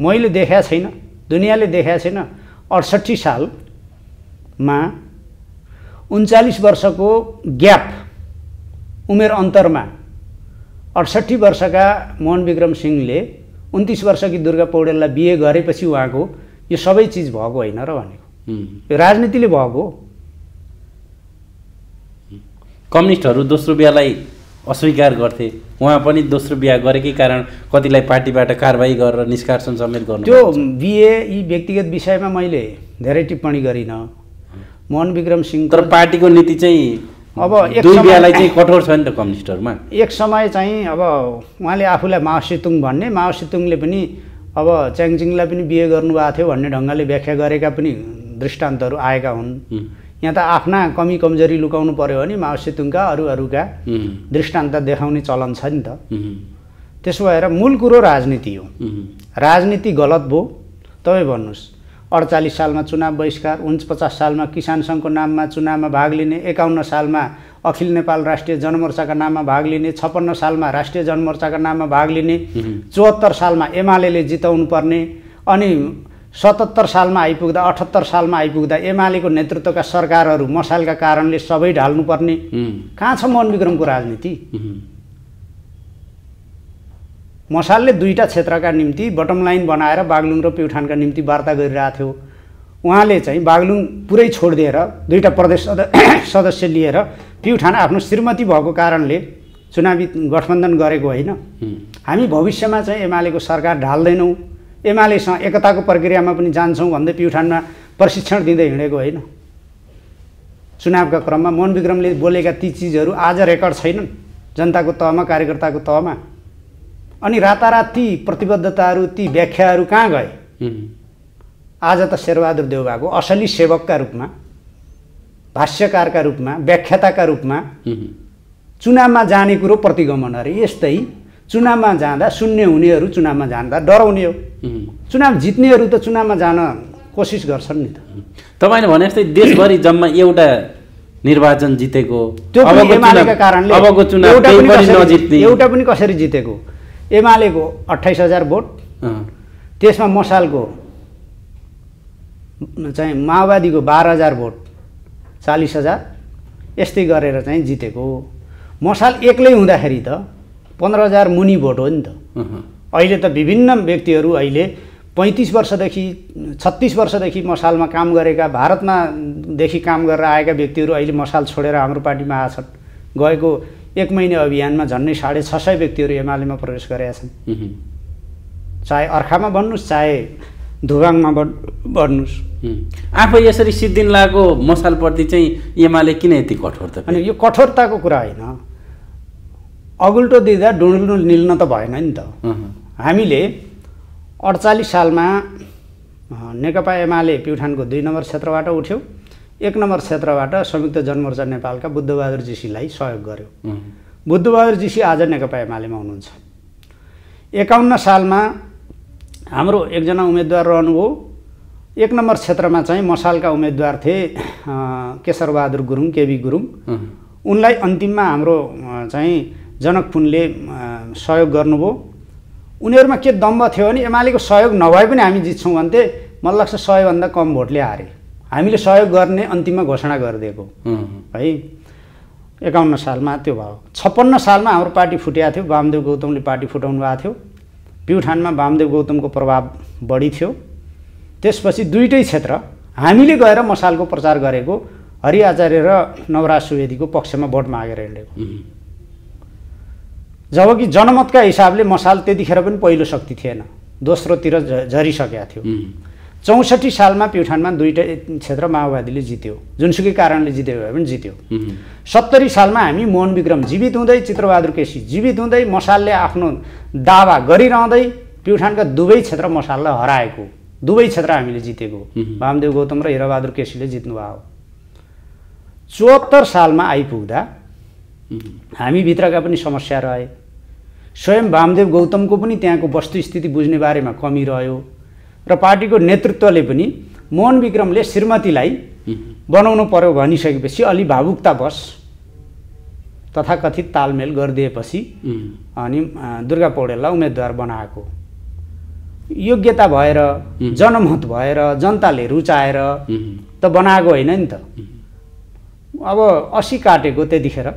मैले देखाएको छैन, दुनियाँले देखाएको छैन। 68 सालमा 39 वर्षको ग्याप, उमेर अन्तरमा 68 वर्षका मोहन विक्रम सिंहले 29 वर्षकी दुर्गा पौडेललाई बिहे गरेपछि उहाँको यो सबै चिज भएको होइन र भनेको। यो राजनीतिले भएको। कम्युनिस्टहरू दोस्रो बिहालाई अस्वीकार गर्थे, उहाँ पनि दोस्रो बिहा गरेकै कारण कतिलाई पार्टीबाट कारबाही गरेर निष्कासन समेत गर्नु। त्यो बिहे यी व्यक्तिगत विषयमा मैले धेरै टिप्पणी गरिनँ। मोहन विक्रम सिंह तर पार्टीको नीति चाहिँ अब दुई बिहालाई चाहिँ कठोर छ नि त कम्युनिस्टहरूमा। एक समय चाहिँ अब उहाँले आफूलाई माओ सेतुङ भन्ने, माओ सेतुङले पनि अब च्याङचिङलाई पनि बिहे गर्नुभएको थियो भन्ने ढङ्गले व्याख्या गरेका पनि दृष्टान्तहरू आएका हुन्। यहाँ त आफ्ना कमी कमजोरी लुकाउनु पर्यो भने माओ सेतुङका अरूका दृष्टान्त देखाउने चलन छ नि त। त्यसो भएर मूल कुरो राजनीति हो। राजनीति गलत भयो तपाईँ भन्नुहोस्। 48 सालमा चुनाव बहिष्कार, 49 सालमा किसान सङ्घको नाममा चुनावमा भाग लिने, 51 सालमा अखिल नेपाल राष्ट्रिय जनमोर्चाका नाममा भाग लिने, 56 सालमा राष्ट्रिय जनमोर्चाका नाममा भाग लिने, 74 सालमा एमाले जिताउनु पर्ने, अनि 77 सालमा आइपुग्दा 78 सालमा आइपुग्दा एमालेको नेतृत्वका सरकारहरू मसालका कारणले सबै ढाल्नुपर्ने। कहाँ छ मोहन विक्रमको राजनीति? मसालले दुईटा क्षेत्रका निम्ति बटम लाइन बनाएर बागलुङ र प्युठानका निम्ति वार्ता गरिरहेको थियो। उहाँले चाहिँ बागलुङ पुरै छोडिदिएर दुईटा प्रदेश सदस्य लिएर प्युठान आफ्नो श्रीमती भएको कारणले चुनावी गठबन्धन गरेको होइन। हामी भविष्यमा चाहिँ एमालेको सरकार ढाल्दैनौँ, एमालेसँग एकताको प्रक्रियामा पनि जान्छौँ भन्दै प्युठानमा प्रशिक्षण दिँदै हिँडेको होइन। चुनावका क्रममा मोहन विक्रमले बोलेका ती चिजहरू आज रेकर्ड छैनन् जनताको तहमा, कार्यकर्ताको तहमा। अनि रातारात ती प्रतिबद्धताहरू, ती व्याख्याहरू कहाँ गए? आज त शेरबहादुर देउवाको असली सेवकका रूपमा, भाष्यकारका रूपमा, व्याख्याताका रूपमा चुनावमा जाने कुरो प्रतिगमन अरे। यस्तै चुनावमा जाँदा शून्य हुनेहरू चुनावमा जाँदा डराउने हो। चुनाव जित्नेहरू त चुनावमा जान कोसिस गर्छन् नि त। तपाईँले भने जस्तै देशभरि जम्मा एउटा निर्वाचन जितेको, त्यो एमालेका कारणले अबको चुनाव एउटा पनि कसरी जितेको? एमालेको 28,000 भोट, त्यसमा मसालको चाहिँ माओवादीको 12,000 भोट, 40,000 यस्तै गरेर चाहिँ जितेको। मसाल एक्लै हुँदाखेरि त 15,000 मुनि भोट हो नि त। अहिले त विभिन्न व्यक्तिहरू अहिले 35 वर्षदेखि 36 वर्षदेखि मसालमा काम गरेका, भारतमा देखि काम गरेर आएका व्यक्तिहरू अहिले मसाल छोडेर हाम्रो पार्टीमा आछन्। गएको 1 महिना अभियानमा झन्डै 650 व्यक्तिहरू एमालेमा प्रवेश गरेका छन्। चाहे अर्खामा भन्नुहोस्, चाहे धुवाङमा भन्नुहोस्। आफै यसरी सिद्धिन लागेको मसालप्रति चाहिँ एमाले किन यति कठोर त? अनि यो कठोरताको कुरा होइन, अगुल्टो दिँदा डुँडुल निल्न त भएन नि त। हामीले 48 सालमा नेकपा एमाले प्युठानको 2 नम्बर क्षेत्रबाट उठ्यो, 1 नम्बर क्षेत्रबाट संयुक्त जनमोर्चा नेपालका बुद्धबहादुर जीसीलाई सहयोग गर्यो। बुद्धबहादुर जीसी आज नेकपा एमालेमा हुनुहुन्छ। 51 सालमा हाम्रो एकजना उम्मेदवार रहनुभयो। 1 नम्बर क्षेत्रमा चाहिँ मसालका उम्मेदवार थिए केशरबहादुर गुरुङ, केबी गुरुङ। उनलाई अन्तिममा हाम्रो चाहिँ जनक पुनले सहयोग गर्नुभयो। उनीहरूमा के दम्ब थियो भने एमालेको सहयोग नभए पनि हामी जित्छौँ भन्थे। मलाई लाग्छ 100 भन्दा कम भोटले हारे। हामीले सहयोग गर्ने अन्तिममा घोषणा गरिदिएको है। 51 सालमा त्यो भयो। 56 सालमा हाम्रो पार्टी फुटेको थियो, वामदेव गौतमले पार्टी फुटाउनु भएको थियो। प्युठानमा वामदेव गौतमको प्रभाव बढी थियो। त्यसपछि दुईटै क्षेत्र हामीले गएर मसालको प्रचार गरेको, हरि आचार्य र नवराज सुवेदीको पक्षमा भोट मागेर हिँडेको। जबकि जनमतका हिसाबले मसाल त्यतिखेर पनि पहिलो शक्ति थिएन, दोस्रोतिर झरिसकेका थियो। 64 सालमा प्युठानमा दुईटै क्षेत्र माओवादीले जित्यो, जुनसुकै कारणले जित्यो भए पनि जित्यो। 70 सालमा हामी मोहन विक्रम जीवित हुँदै, चित्रबहादुर केसी जीवित हुँदै, मसालले आफ्नो दावा गरिरहँदै प्युठानका दुवै क्षेत्र मसाललाई हराएको, दुवै क्षेत्र हामीले जितेको। वामदेव गौतम र हिराबहादुर केसीले जित्नुभयो। 74 सालमा आइपुग्दा हामीभित्रका पनि समस्या रहे। स्वयं वामदेव गौतमको पनि त्यहाँको वस्तुस्थिति बुझ्ने बारेमा कमी रह्यो र पार्टीको नेतृत्वले पनि मोहन विक्रमले श्रीमतीलाई बनाउनु पर्यो भनिसकेपछि अलि भावुकतावश तथाकथित तालमेल गरिदिएपछि अनि दुर्गा पौडेललाई उम्मेदवार बनाएको। योग्यता भएर जनमत भएर जनताले रुचाएर त बनाएको होइन नि त। अब 80 काटेको त्यतिखेर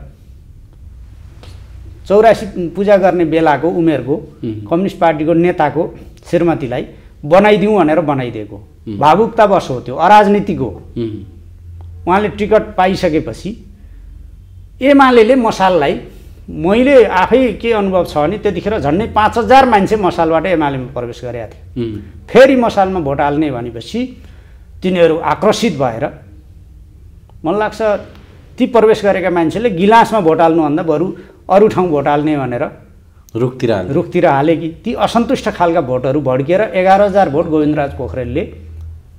84 पूजा गर्ने बेलाको उमेरको कम्युनिस्ट पार्टीको नेताको श्रीमतीलाई बनाइदिउँ भनेर बनाइदिएको। भावुकतावश हो, त्यो अराजनीतिक हो। उहाँले टिकट पाइसकेपछि एमाले मसाललाई मैले आफै के अनुभव छ भने त्यतिखेर झन्डै 5000 मान्छे मसालबाट एमालेमा प्रवेश गरेका थिए। फेरि मसालमा भोट हाल्ने भनेपछि तिनीहरू आक्रोशित भएर मलाई लाग्छ ती प्रवेश गरेका मान्छेले गिलासमा भोट हाल्नुभन्दा बरु अरू ठाउँ भोट हाल्ने भनेर रुखतिर हाले कि ती असन्तुष्ट खालका भोटहरू भड्किएर 11000 भोट गोविन्दराज पोखरेलले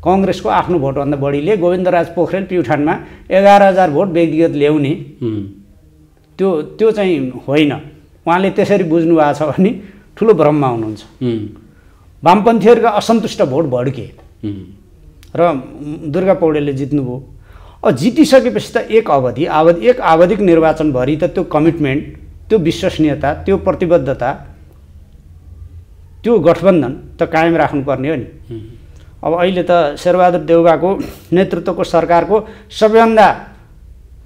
कङ्ग्रेसको आफ्नो भोटभन्दा बढीले गोविन्दराज पोखरेल प्युठानमा 11000 भोट व्यक्तिगत ल्याउने त्यो चाहिँ होइन। उहाँले त्यसरी बुझ्नु भएको छ भने ठुलो भ्रममा हुनुहुन्छ। वामपन्थीहरूका असन्तुष्ट भोट भड्के र दुर्गा पौडेलले जित्नुभयो। अब जितिसकेपछि त एक आवधिक निर्वाचनभरि त त्यो कमिटमेन्ट, त्यो विश्वसनीयता, त्यो प्रतिबद्धता, त्यो गठबन्धन त कायम राख्नुपर्ने हो नि। अब अहिले त शेरबहादुर देउवाको नेतृत्वको सरकारको सबैभन्दा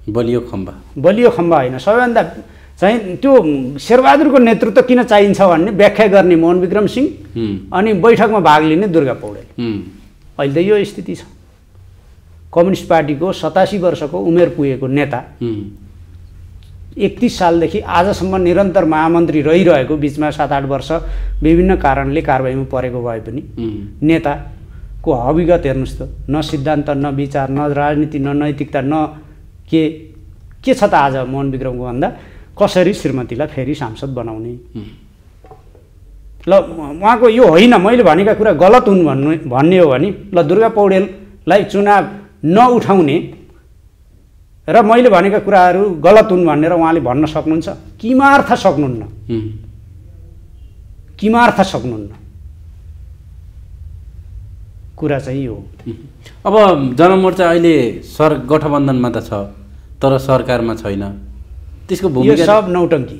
बलियो खम्बा होइन, सबैभन्दा चाहिँ त्यो शेरबहादुरको नेतृत्व किन चाहिन्छ भन्ने व्याख्या गर्ने मोहन विक्रम सिंह अनि बैठकमा भाग लिने दुर्गा पौडेल। अहिले त यो स्थिति छ। कम्युनिस्ट पार्टीको 87 वर्षको उमेर पुगेको नेता 31 सालदेखि आजसम्म निरन्तर महामन्त्री रहिरहेको, बिचमा 7-8 वर्ष विभिन्न कारणले कारबाहीमा परेको भए पनि नेताको हविगत हेर्नुहोस् त, न सिद्धान्त, न विचार, न राजनीति, न नैतिकता, न के छ त आज मोहन विक्रमको भन्दा कसरी श्रीमतीलाई फेरि सांसद बनाउने। ल उहाँको यो होइन, मैले भनेका कुरा गलत हुन् भन्ने हो भने ल दुर्गा पौडेललाई चुनाव नउठाउने र मैले भनेका कुराहरू गलत हुन् भनेर उहाँले भन्न सक्नुहुन्छ? किमार्थ सक्नुहुन्न। कुरा चाहिँ यो। अब जनमोर्चा अहिले गठबन्धनमा त छ तर सरकारमा छैन, त्यसको भूमिका? यो सब नौटङ्की।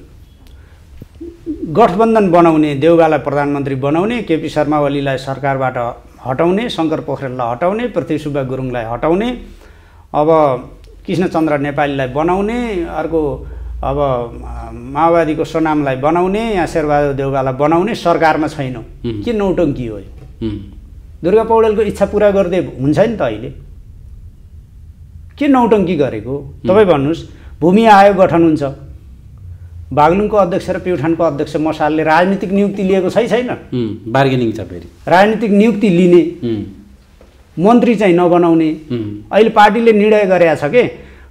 गठबन्धन बनाउने, देउवालाई प्रधानमन्त्री बनाउने, केपी शर्मा ओलीलाई सरकारबाट हटाउने, शङ्कर पोखरेललाई हटाउने, पृथ्वी सुब्बा गुरुङलाई हटाउने, अब कृष्णचन्द्र नेपालीलाई बनाउने, अर्को अब माओवादीको सोनामलाई बनाउने, यहाँ शेरबहादुर देउवालाई बनाउने, सरकारमा छैन। के नौटङ्की हो? दुर्गा पौडेलको इच्छा पुरा गर्दै हुन्छ नि त अहिले। के नौटङ्की गरेको तपाईँ भन्नुहोस्? भूमि आयोग गठन हुन्छ, बागलुङको अध्यक्ष र प्युठानको अध्यक्ष मसालले राजनीतिक नियुक्ति लिएको छैन? बार्गेनिङ छ फेरि। राजनीतिक नियुक्ति लिने, मन्त्री चाहिँ नबनाउने। अहिले पार्टीले निर्णय गरेका छ कि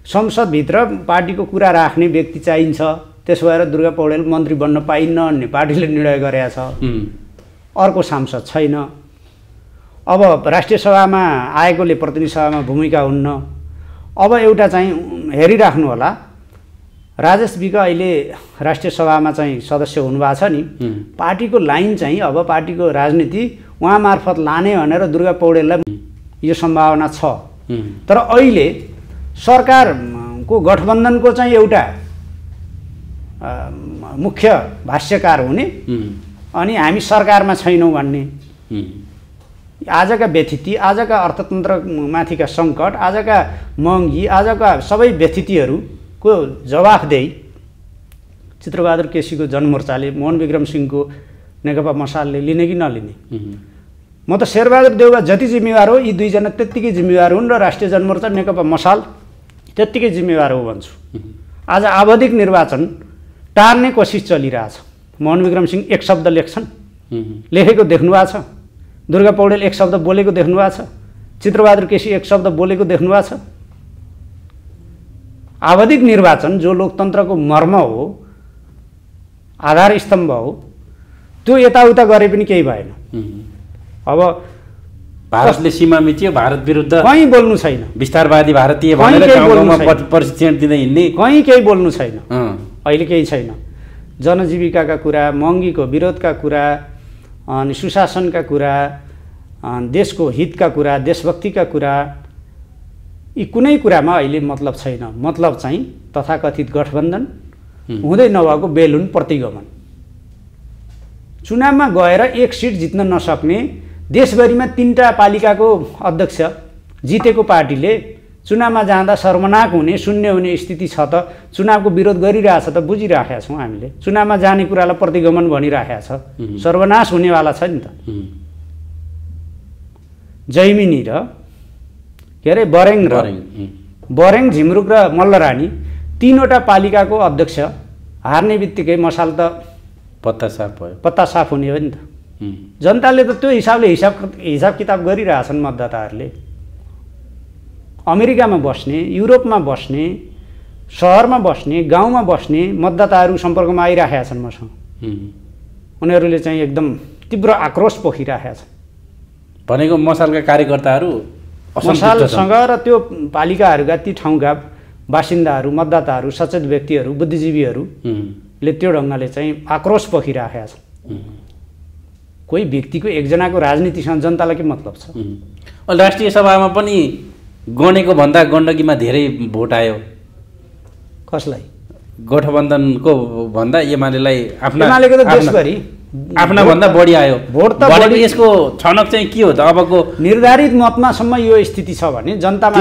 संसदभित्र पार्टीको कुरा राख्ने व्यक्ति चाहिन्छ, त्यसो भएर दुर्गा पौडेल मन्त्री बन्न पाइन्न भन्ने पार्टीले निर्णय गरेका छ। अर्को सांसद छैन। अब राष्ट्रिय सभामा आएकोले प्रतिनिधि सभामा भूमिका हुन्न। अब एउटा चाहिँ हेरिराख्नु होला, राजेश विक अहिले राष्ट्रिय सभामा चाहिँ सदस्य हुनुभएको छ नि, पार्टीको लाइन चाहिँ अब पार्टीको राजनीति उहाँ मार्फत लाने भनेर दुर्गा पौडेललाई यो सम्भावना छ। तर अहिले सरकारको गठबन्धनको चाहिँ एउटा मुख्य भाष्यकार हुने अनि हामी सरकारमा छैनौँ भन्ने, आजका व्यथिति, आजका अर्थतन्त्रमाथिका सङ्कट, आजका महँगी, आजका सबै व्यथितिहरूको जवाफदेही चित्रबहादुर केसीको जनमोर्चाले, मोहन विक्रम सिंहको नेकपा मसालले लिने कि नलिने? म त शेरबहादुर देउवा जति जिम्मेवार हो यी दुईजना त्यत्तिकै जिम्मेवार हुन् र राष्ट्रिय जनमोर्चा नेकपा मसाल त्यत्तिकै जिम्मेवार हो भन्छु। आज आवधिक निर्वाचन टार्ने कोसिस चलिरहेछ। मोहन विक्रम सिंह एक शब्द लेख्छन्, लेखेको देख्नु भएको छ? दुर्गा पौडेल एक शब्द बोलेको देख्नु भएको छ? चित्रबहादुर केसी एक शब्द बोलेको देख्नु भएको छ? आवधिक निर्वाचन जो लोकतन्त्रको मर्म हो, आधार स्तम्भ हो, त्यो यताउता गरे पनि केही भएन। अब भारतले सीमा मिच्यो, भारत विरुद्ध कहीँ बोल्नु छैन, विस्तारवादी भारतीय भनेर गाउँमा प्रशिक्षण दिँदै हिँड्ने, कहीँ केही बोल्नु छैन। अहिले केही छैन। जनजीविकाका कुरा, महँगीको विरोधका कुरा, अनि सुशासनका कुरा, देशको हितका कुरा, देशभक्तिका कुरा, यी कुनै कुरामा अहिले मतलब छैन। मतलब चाहिँ तथाकथित गठबन्धन, हुँदै नभएको बेलुन प्रतिगमन। चुनावमा गएर एक सिट जित्न नसक्ने, देशभरिमा 3टा पालिकाको अध्यक्ष जितेको पार्टीले चुनावमा जाँदा सर्वनाक हुने, शून्य हुने स्थिति छ त चुनावको विरोध गरिरहेछ त बुझिराखेका छौँ हामीले। चुनावमा जाने कुरालाई प्रतिगमन भनिराखेको छ, सर्वनाश हुनेवाला छ नि त। जैमिनी र के अरे बरेङ, झिमरुक र मल्लरानी 3वटा पालिकाको अध्यक्ष हार्ने बित्तिकै मसाल त पत्ता साफ हुने हो नि त। जनताले त त्यो हिसाबले हिसाब किताब गरिरहेछन्। मतदाताहरूले अमेरिकामा बस्ने, युरोपमा बस्ने, सहरमा बस्ने, गाउँमा बस्ने मतदाताहरू सम्पर्कमा आइराखेका छन् मसँग। उनीहरूले चाहिँ एकदम तीव्र आक्रोश पोखिराखेका छन्। भनेको मसालका कार्यकर्ताहरू मसालसँग र त्यो पालिकाहरूका ती ठाउँका बासिन्दाहरू, मतदाताहरू, सचेत व्यक्तिहरू, बुद्धिजीवीहरूले त्यो ढङ्गले चाहिँ आक्रोश पोखिराखेका छन्। कोही व्यक्तिको एकजनाको राजनीतिसँग जनतालाई के मतलब छ? राष्ट्रिय सभामा पनि गनेको भन्दा गण्डकीमा धेरै भोट आयो। कसलाई? गठबन्धनको भन्दा एमालेलाई एमालेको त देशभरि आफ्ना भन्दा बढी आयो भोट त बढी। यसको छनक चाहिँ के हो त? अबको निर्धारित मतमासम्म यो स्थिति छ भने जनतामा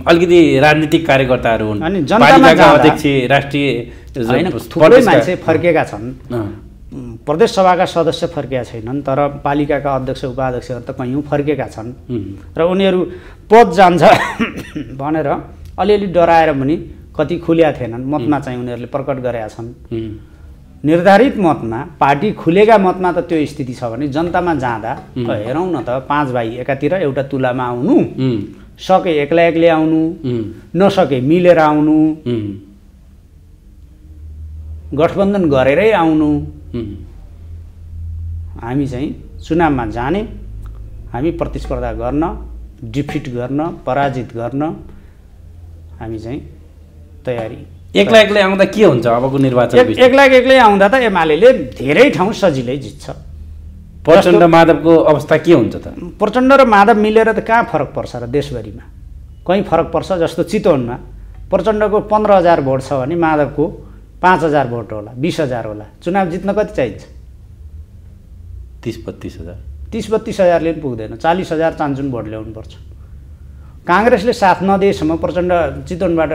अलिकति राजनीतिक कार्यकर्ताहरू हुन्, अनि जनतामा अध्यक्ष, राष्ट्रिय थुप्रै मान्छे फर्केका छन्। प्रदेश सभाका सदस्य फर्केका छैनन्, तर पालिकाका अध्यक्ष उपाध्यक्षहरू त कयौँ फर्केका छन्। र उनीहरू पद जान्छ भनेर अलिअलि डराएर पनि कति खुल्या थिएनन्, मतमा चाहिँ उनीहरूले प्रकट गरेका छन्। निर्धारित मतमा, पार्टी खुलेका मतमा त त्यो स्थिति छ भने जनतामा जाँदा हेरौँ न त, 5 भाइ एकातिर एउटा तुलामा आउनु, सके एक्लै आउनु, नसके मिलेर आउनु, गठबन्धन गरेरै आउनु। हामी चाहिँ चुनावमा जाने, हामी प्रतिस्पर्धा गर्न, डिफिट गर्न, पराजित गर्न हामी चाहिँ तयारी। एक्लै आउँदा के हुन्छ अबको निर्वाचन? एक्लै आउँदा त एमालेले धेरै ठाउँ सजिलै जित्छ। प्रचण्ड माधवको अवस्था के हुन्छ त? प्रचण्ड र माधव मिलेर त कहाँ फरक पर्छ र? देशभरिमा कहीँ फरक पर्छ? जस्तो चितवनमा प्रचण्डको 15,000 भोट छ भने माधवको 5,000 भोट होला, 20,000 होला। चुनाव जित्न कति चाहिन्छ? 30-32,000। 30-32,000ले पनि पुग्दैन, 40,000 चान्चुन भोट ल्याउनुपर्छ। काङ्ग्रेसले साथ नदिएसम्म प्रचण्ड चितवनबाट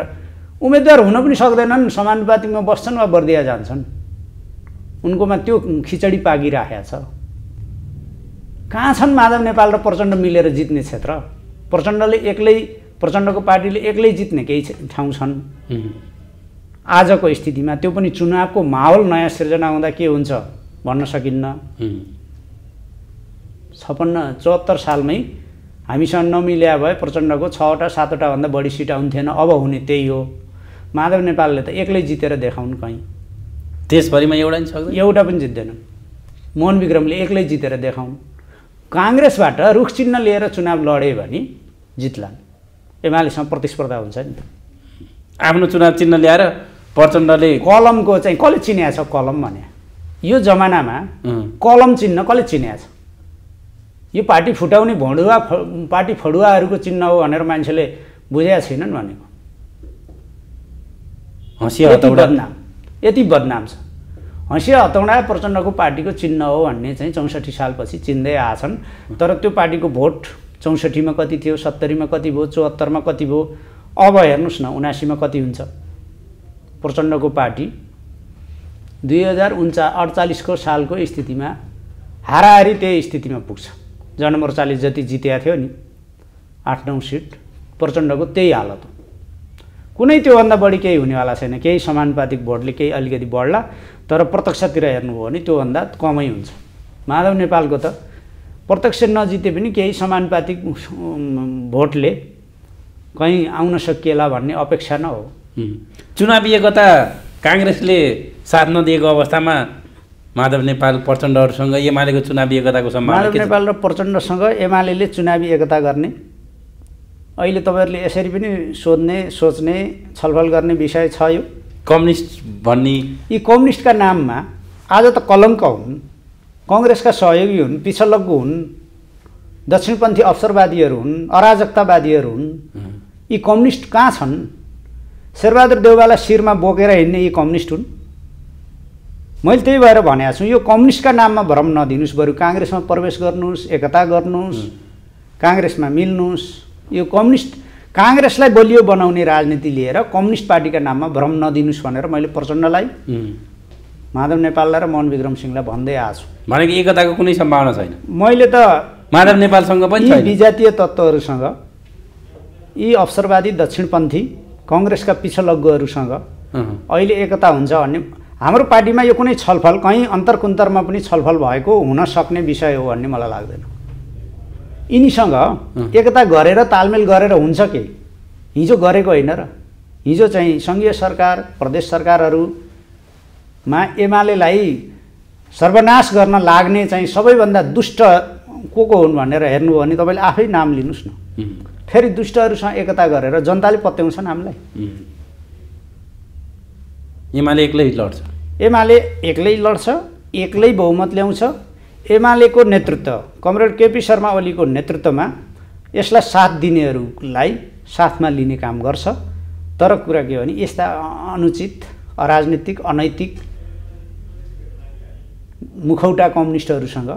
उम्मेदवार हुन पनि सक्दैनन्, समानुपातिकमा बस्छन् वा बर्दिया जान्छन्। उनकोमा त्यो खिचडी पाकिराखेको छ। कहाँ छन् माधव नेपाल र प्रचण्ड मिलेर जित्ने क्षेत्र? प्रचण्डको पार्टीले एक्लै जित्ने केही ठाउँ छन्। आजको स्थितिमा त्यो पनि चुनावको माहौल नयाँ सिर्जना हुँदा के हुन्छ भन्न सकिन्न। 56-74 सालमै हामीसँग नमिल्या भए प्रचण्डको 6वटा 7वटा भन्दा बढी सिट आउँथेन। अब हुने त्यही हो। माधव नेपालले त एक्लै जितेर देखाउनु कहीँ। देशभरिमा एउटा नि सक्दैन, एउटा पनि जित्दैनन्। मोहन विक्रमले एक्लै जितेर देखाउनु। काङ्ग्रेसबाट रुख चिन्ह लिएर चुनाव लडे भने जित्लान्। एमालेसँग प्रतिस्पर्धा हुन्छ नि त। आफ्नो चुनाव चिन्ह ल्याएर प्रचण्डले कलमको चाहिँ कसले चिनेको छ? कलम भने यो जमानामा कलम चिन्ह कसले चिनेको छ? यो पार्टी फुटाउने पार्टी फडुवाहरूको चिन्ह हो भनेर मान्छेले बुझेका छैनन् भनेको। हँसिया हतौडा यति बदनाम छ। हँसिया हतौडा प्रचण्डको पार्टीको चिन्ह हो भन्ने चाहिँ 64 सालपछि चिन्दै आछन्। तर त्यो पार्टीको भोट 64मा कति थियो, 70मा कति भयो, 74मा कति भयो, अब हेर्नुहोस् न 79मा कति हुन्छ। प्रचण्डको पार्टी 2048 सालको स्थितिमा हाराहारी त्यही स्थितिमा पुग्छ। जनमोर्चाले जति जितेका थियो नि 8-9 सिट, प्रचण्डको त्यही हालत हो। कुनै त्योभन्दा बढी केही हुनेवाला छैन। केही समानुपातिक भोटले केही अलिकति बढ्ला, तर प्रत्यक्षतिर हेर्नुभयो भने त्योभन्दा कमै हुन्छ। माधव नेपालको त प्रत्यक्ष नजिते पनि केही समानुपातिक भोटले कहीँ आउन सकिएला भन्ने अपेक्षा न हो। चुनावी एकता काङ्ग्रेसले साथ नदिएको अवस्थामा माधव नेपाल प्रचण्डहरूसँग एमालेको चुनावी एकताको सम्भावना माधव नेपाल र प्रचण्डसँग एमाले चुनावी एकता गर्ने अहिले तपाईँहरूले यसरी पनि सोच्ने छलफल गर्ने विषय छ। यो कम्युनिस्ट भन्ने यी कम्युनिस्टका नाममा आज त कलङ्क हुन्, कङ्ग्रेसका सहयोगी हुन्, पिछलग्गु हुन्, दक्षिणपन्थी अवसरवादीहरू हुन्, अराजकतावादीहरू हुन्। यी कम्युनिस्ट कहाँ छन्? शेरबहादुर देउवालाई शिरमा बोकेर हिँड्ने यी कम्युनिस्ट हुन्। मैले त्यही भएर भनेको छु, यो कम्युनिस्टका नाममा भ्रम नदिनुहोस्, बरु काङ्ग्रेसमा प्रवेश गर्नुहोस्, एकता गर्नुहोस्, काङ्ग्रेसमा मिल्नुहोस्। यो कम्युनिस्ट काङ्ग्रेसलाई बलियो बनाउने राजनीति लिएर कम्युनिस्ट पार्टीका नाममा भ्रम नदिनुहोस् भनेर मैले प्रचण्डलाई, माधव नेपाललाई र मोहन विक्रम सिंहलाई भन्दै आएको छु। भनेको एकताको कुनै सम्भावना छैन। मैले त माधव नेपालसँग पनि यी विजातीय तत्त्वहरूसँग, यी अवसरवादी दक्षिणपन्थी कङ्ग्रेसका पिछलग्गुहरूसँग अहिले एकता हुन्छ भन्ने हाम्रो पार्टीमा यो कुनै छलफल कहीँ अन्तरकुन्तरमा पनि छलफल भएको हुन सक्ने विषय हो भन्ने मलाई लाग्दैन। यिनीसँग एकता गरेर तालमेल गरेर हुन्छ के? हिजो गरेको होइन र? हिजो चाहिँ सङ्घीय सरकार, प्रदेश सरकारहरूमा एमालेलाई सर्वनाश गर्न लाग्ने चाहिँ सबैभन्दा दुष्ट को हुन् भनेर हेर्नुभयो भने तपाईँले आफै नाम लिनुहोस् न। फेरि दुष्टहरूसँग एकता गरेर जनताले पत्याउँछन् हामीलाई। एमाले एक्लै लड्छ, एमाले एक्लै लड्छ, एक्लै बहुमत ल्याउँछ। एमालेको नेतृत्व कमरेड केपी शर्मा ओलीको नेतृत्वमा यसलाई साथ दिनेहरूलाई साथमा लिने काम गर्छ। तर कुरा के हो भने यस्ता अनुचित, अराजनीतिक, अनैतिक मुखौटा कम्युनिस्टहरूसँग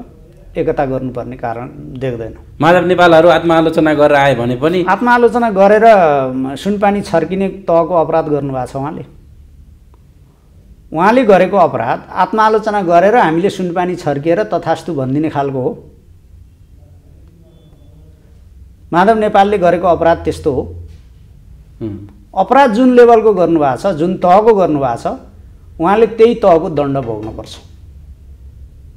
एकता गर्नुपर्ने कारण देख्दैन। माधव नेपालहरू आत्मआलोचना गरेर आए भने पनि आत्मआलोचना गरेर सुनपानी छर्किने तहको अपराध गर्नुभएको छ उहाँले गरेको अपराध आत्मआलोचना गरेर हामीले सुनपानी छर्किएर तथास्तु भनिदिने खालको हो। माधव नेपालले गरेको अपराध त्यस्तो हो। अपराध जुन लेभलको गर्नुभएको छ, जुन तहको गर्नुभएको छ, उहाँले त्यही तहको दण्ड भोग्नुपर्छ।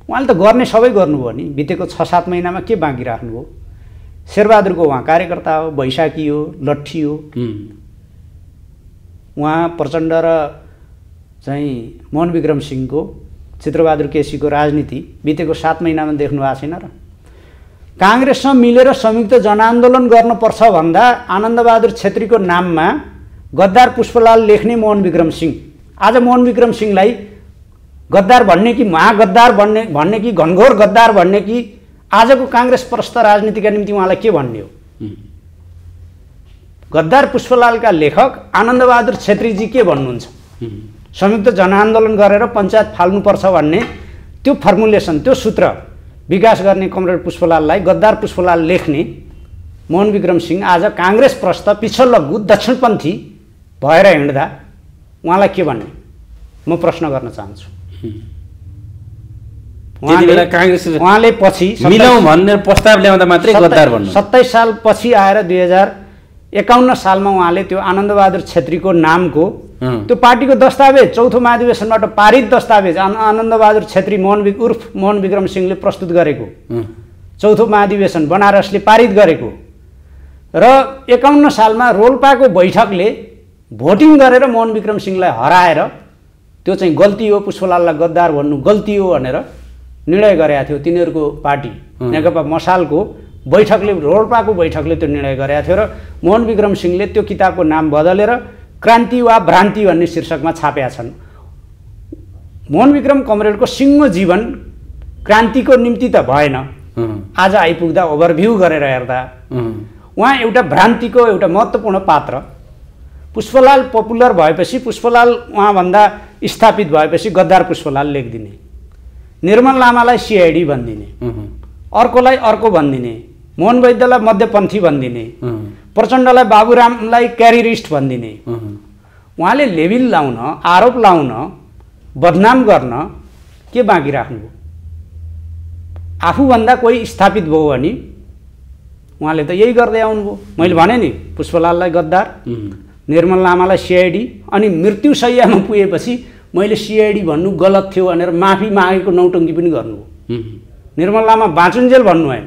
उहाँले त गर्ने सबै गर्नुभयो नि। बितेको 6-7 महिनामा के बाँकी राख्नुभयो? शेरबहादुरको उहाँ कार्यकर्ता हो, बैशाखी हो, लट्ठी हो। उहाँ प्रचण्ड र चाहिँ मोहन विक्रम सिंहको, चित्रबहादुर केसीको राजनीति बितेको 7 महिनामा देख्नु भएको छैन र? काङ्ग्रेससँग मिलेर संयुक्त जनआन्दोलन गर्नुपर्छ भन्दा आनन्दबहादुर छेत्रीको नाममा गद्दार पुष्पलाल लेख्ने मोहन विक्रम सिंह, आज मोहन विक्रम सिंहलाई गद्दार भन्ने कि महागद्दार भन्ने कि घनघोर गद्दार भन्ने कि आजको काङ्ग्रेस प्रस्थ राजनीतिका निम्ति उहाँलाई के भन्ने हो? गद्दार पुष्पलालका लेखक आनन्दबहादुर छेत्रीजी के भन्नुहुन्छ? संयुक्त जनआन्दोलन गरेर पञ्चायत फाल्नुपर्छ भन्ने त्यो फर्मुलेसन, त्यो सूत्र विकास गर्ने कमरेड पुष्पलाललाई गद्दार पुष्पलाल लेख्ने मोहन विक्रम सिंह आज काङ्ग्रेस प्रस्थ पिछलग्गु दक्षिणपन्थी भएर हिँड्दा उहाँलाई के भन्ने? म प्रश्न गर्न चाहन्छु। उहाँले पछि मिलाउँ भन्ने प्रस्ताव ल्याउँदा मात्रै गद्दार भन्नु। 27 साल पछि आएर 2051 सालमा उहाँले त्यो आनन्दबहादुर छेत्रीको नामको त्यो पार्टीको दस्तावेज, चौथो महाधिवेशनबाट पारित दस्तावेज आनन्दबहादुर छेत्री उर्फ मोहन विक्रम सिंहले प्रस्तुत गरेको, चौथो महाधिवेशन बनारसले पारित गरेको र 51 सालमा रोल्पाको बैठकले भोटिङ गरेर मोहन विक्रम सिंहलाई हराएर त्यो चाहिँ गल्ती हो, पुष्पलाललाई गद्दार भन्नु गल्ती हो भनेर निर्णय गरेका थियो तिनीहरूको पार्टी नेकपा मसालको बैठकले, रोल्पाको बैठकले त्यो निर्णय गरेका थियो र मोहन विक्रम सिंहले त्यो किताबको नाम बदलेर क्रान्ति वा भ्रान्ति भन्ने शीर्षकमा छापेका छन्। मोहन विक्रम कमरेडको सिङ्गो जीवन क्रान्तिको निम्ति त भएन। आज आइपुग्दा ओभरभ्यू गरेर हेर्दा उहाँ एउटा भ्रान्तिको एउटा महत्त्वपूर्ण पात्र। पुष्पलाल पपुलर भएपछि, पुष्पलाल उहाँभन्दा स्थापित भएपछि गद्दार पुष्पलाल लेखिदिने, निर्मल लामालाई सिआइडी भनिदिने, अर्कोलाई अर्को भनिदिने, मोहन वैद्यलाई मध्यपन्थी भनिदिने, प्रचण्डलाई बाबुरामलाई क्यारिरिस्ट भनिदिने। उहाँले लेबिल लाउन, आरोप लाउन, बदनाम गर्न के बाँकी राख्नुभयो? आफूभन्दा कोही स्थापित भयो भने उहाँले त यही गर्दै आउनुभयो। मैले भने नि पुष्पलाललाई गद्दार, निर्मल लामालाई सिआइडी, अनि मृत्युशय्यामा पुगेपछि मैले सिआइडी भन्नु गलत थियो भनेर माफी मागेको नौटङ्की पनि गर्नुभयो। निर्मल लामा बाँचुन्जेल भन्नु भएन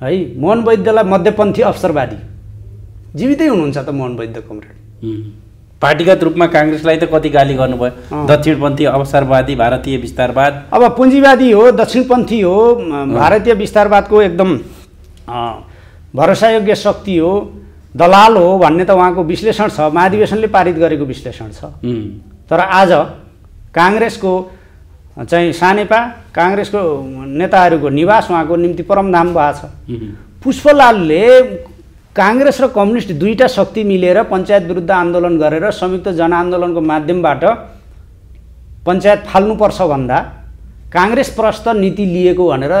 है। मोहन वैद्यलाई मध्यपन्थी अवसरवादी, जीवितै हुनुहुन्छ त मोहन वैद्य कमरेड। पार्टीगत रूपमा काङ्ग्रेसलाई त कति गाली गर्नुभयो, दक्षिणपन्थी अवसरवादी भारतीय विस्तारवाद। अब पुँजीवादी हो, दक्षिणपन्थी हो, भारतीय विस्तारवादको एकदम भरोसायोग्य शक्ति हो, दलाल हो भन्ने त उहाँको विश्लेषण छ, महाधिवेशनले पारित गरेको विश्लेषण छ। तर आज काङ्ग्रेसको चाहिँ सानेपा, काङ्ग्रेसको नेताहरूको निवास उहाँको निम्ति परमधाम भएको छ। पुष्पलालले काङ्ग्रेस र कम्युनिस्ट दुईटा शक्ति मिलेर पञ्चायत विरुद्ध आन्दोलन गरेर संयुक्त जनआन्दोलनको माध्यमबाट पञ्चायत फाल्नुपर्छ भन्दा काङ्ग्रेस प्रस्त नीति लिएको भनेर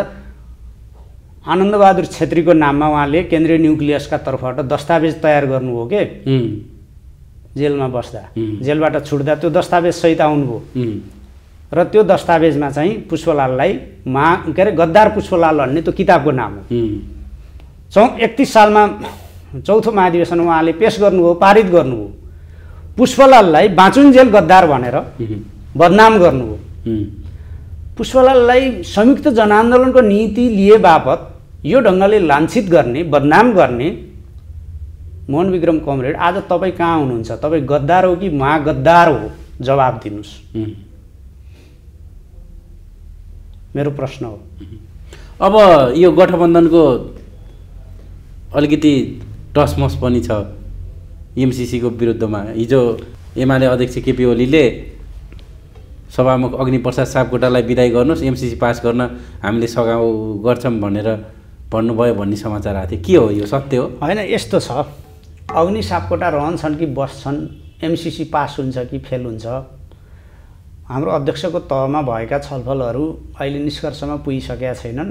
आनन्दबहादुर छेत्रीको नाममा उहाँले केन्द्रीय न्युक्लियसका तर्फबाट दस्तावेज तयार गर्नुभयो के जेलमा बस्दा, जेलबाट छुट्दा त्यो दस्तावेज सहित आउनुभयो र त्यो दस्तावेजमा चाहिँ पुष्पलाललाई के अरे गद्दार पुष्पलाल भन्ने त्यो किताबको नाम हो। 31 सालमा चौथो महाधिवेशन उहाँले पेश गर्नुभयो, पारित गर्नुभयो। पुष्पलाललाई बाँचुन्जेल गद्दार भनेर बदनाम गर्नुभयो। पुष्पलाललाई संयुक्त जनआन्दोलनको नीति लिए बापत यो ढङ्गले लाञ्छित गर्ने, बदनाम गर्ने मोहन विक्रम कमरेड आज तपाईँ कहाँ हुनुहुन्छ? तपाईँ गद्दार हो कि महागद्दार हो? जवाब दिनुहोस्, मेरो प्रश्न हो। अब यो गठबन्धनको अलिकति टसमस पनि छ एमसिसीको विरुद्धमा। हिजो एमाले अध्यक्ष केपी ओलीले सभामुख अग्निप्रसाद सापकोटालाई बिदाई गर्नुहोस्, एमसिसी पास गर्न हामीले सघाउ गर्छौँ भनेर भन्नुभयो भन्ने समाचार आएको थियो। के हो यो, सत्य हो? होइन, यस्तो छ, अग्नि सापकोटा रहन्छन् कि बस्छन्, एमसिसी पास हुन्छ कि फेल हुन्छ, हाम्रो अध्यक्षको तहमा भएका छलफलहरू अहिले निष्कर्षमा पुगिसकेका छैनन्।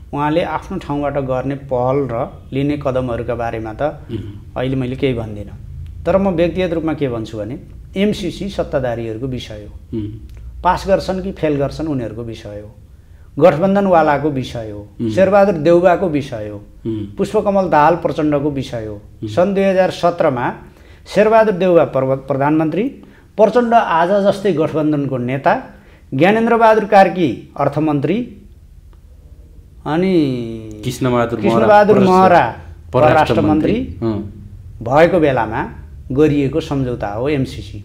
उहाँले आफ्नो ठाउँबाट गर्ने पहल र लिने कदमहरूका बारेमा त अहिले मैले केही भन्दिनँ। तर म व्यक्तिगत रूपमा के भन्छु भने एमसिसी सत्ताधारीहरूको विषय हो, पास गर्छन् कि फेल गर्छन् उनीहरूको विषय हो, गठबन्धनवालाको विषय हो, शेरबहादुर देउबाको विषय हो, पुष्पकमल दाहाल प्रचण्डको विषय हो। सन् 2017मा शेरबहादुर देउबा प्रधानमन्त्री, प्रचण्ड आज जस्तै गठबन्धनको नेता, ज्ञानेन्द्रबहादुर कार्की अर्थमन्त्री अनि कृष्णबहादुर महरा परराष्ट्र मन्त्री भएको बेलामा गरिएको सम्झौता हो एमसिसी।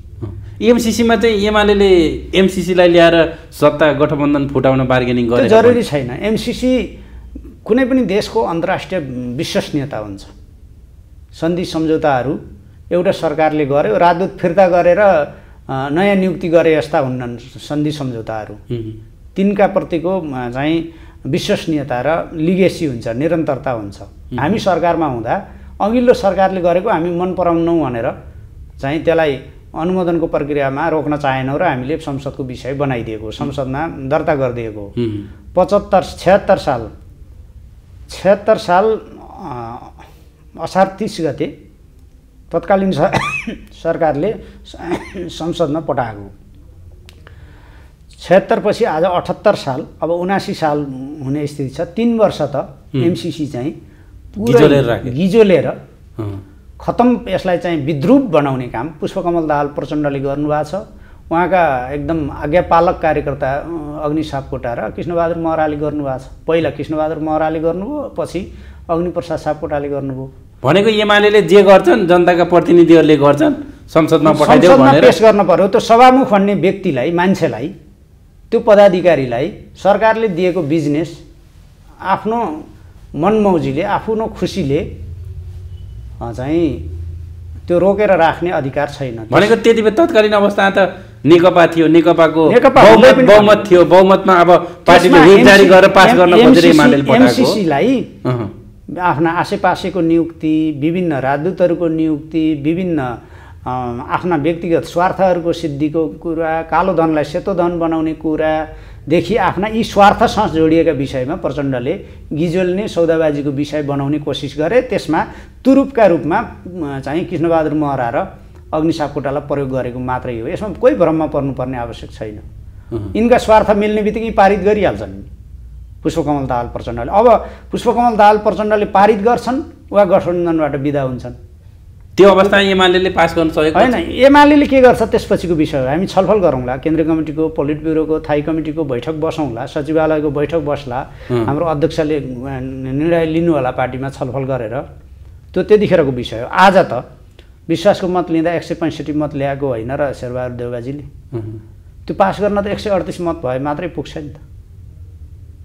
एमसिसीमा चाहिँ एमाले एमसिसीलाई ल्याएर सत्ता गठबन्धन फुटाउन बार्गेनिङ गरेको जरुरी छैन। एमसिसी कुनै पनि देशको अन्तर्राष्ट्रिय विश्वसनीयता हुन्छ। सन्धि सम्झौताहरू एउटा सरकारले गर्यो, राजदूत फिर्ता गरेर नयाँ नियुक्ति गरे जस्ता हुन्नन् सन्धि सम्झौताहरू। तिनका प्रतिको चाहिँ विश्वसनीयता र लिगेसी हुन्छ, निरन्तरता हुन्छ। हामी सरकारमा हुँदा अघिल्लो सरकारले गरेको हामी मन पराउनौँ भनेर चाहिँ त्यसलाई अनुमोदनको प्रक्रियामा रोक्न चाहेनौँ र हामीले संसदको विषय बनाइदिएको, संसदमा दर्ता गरिदिएको। 76 साल असार 30 गते तत्कालीन सरकारले संसदमा पठाएको। 76 पछि आज 78 साल, अब 79 साल हुने स्थिति छ। 3 वर्ष त एमसिसी चाहिँ गिजोलेर खतम, यसलाई चाहिँ विद्रूप बनाउने काम पुष्पकमल दाहाल प्रचण्डले गर्नुभएको छ। उहाँका एकदम आज्ञापालक कार्यकर्ता अग्नि सापकोटा र कृष्णबहादुर महराले गर्नुभएको छ। पहिला कृष्णबहादुर महराले गर्नुभयो, पछि अग्निप्रसाद सापकोटाले गर्नुभयो। भनेको एमाले जे गर्छन् जनताका प्रतिनिधिहरूले गर्छन्, संसदमा पठाइदियो भनेर पेश गर्न पर्यो। त्यो सभामुख भन्ने व्यक्तिलाई, मान्छेलाई, त्यो पदाधिकारीलाई सरकारले दिएको बिजनेस आफ्नो मनमौजीले, आफ्नो खुसीले चाहिँ त्यो रोकेर राख्ने अधिकार छैन। भनेको त्यति बेला तत्कालीन अवस्था त नेकपा थियो, नेकपाको बहुमत थियो, बहुमतमा अब पार्टीले व्हिप जारी गरेर पास गर्न खोजेर एमालेले पठाएको। एमसिसीलाई आफ्ना आसेपासेको नियुक्ति, विभिन्न राजदूतहरूको नियुक्ति, विभिन्न आफ्ना व्यक्तिगत स्वार्थहरूको सिद्धिको कुरा, कालो धनलाई सेतो धन बनाउने कुरादेखि आफ्ना यी स्वार्थसँग जोडिएका विषयमा प्रचण्डले गिजोल्ने सौदाबाजीको विषय बनाउने कोसिस गरे। त्यसमा तुरुपका रूपमा चाहिँ कृष्णबहादुर महरा र अग्नि सापकोटालाई प्रयोग गरेको मात्रै हो। यसमा कोही भ्रममा पर्नुपर्ने आवश्यक छैन। यिनका स्वार्थ मिल्ने बित्तिकै पारित गरिहाल्छन् पुष्पकमल दाहाल प्रचण्डले। अब पुष्पकमल दाहाल प्रचण्डले पारित गर्छन् वा गठबन्धनबाट बिदा हुन्छन्। त्यो अवस्थामा एमाले पास गर्न सकेको होइन। एमाले के गर्छ त्यसपछिको विषय हो। हामी छलफल गरौँला, केन्द्रीय कमिटीको, पोलिट ब्युरोको, थाई कमिटीको बैठक बसौँला, सचिवालयको बैठक बस्ला, हाम्रो अध्यक्षले निर्णय लिनु होला पार्टीमा छलफल गरेर। त्यो त्यतिखेरको विषय हो। आज त विश्वासको मत लिँदा 165 मत ल्याएको होइन र शेरबहादुर देउवाजीले। त्यो पास गर्न त 138 मत भए मात्रै पुग्छ नि त।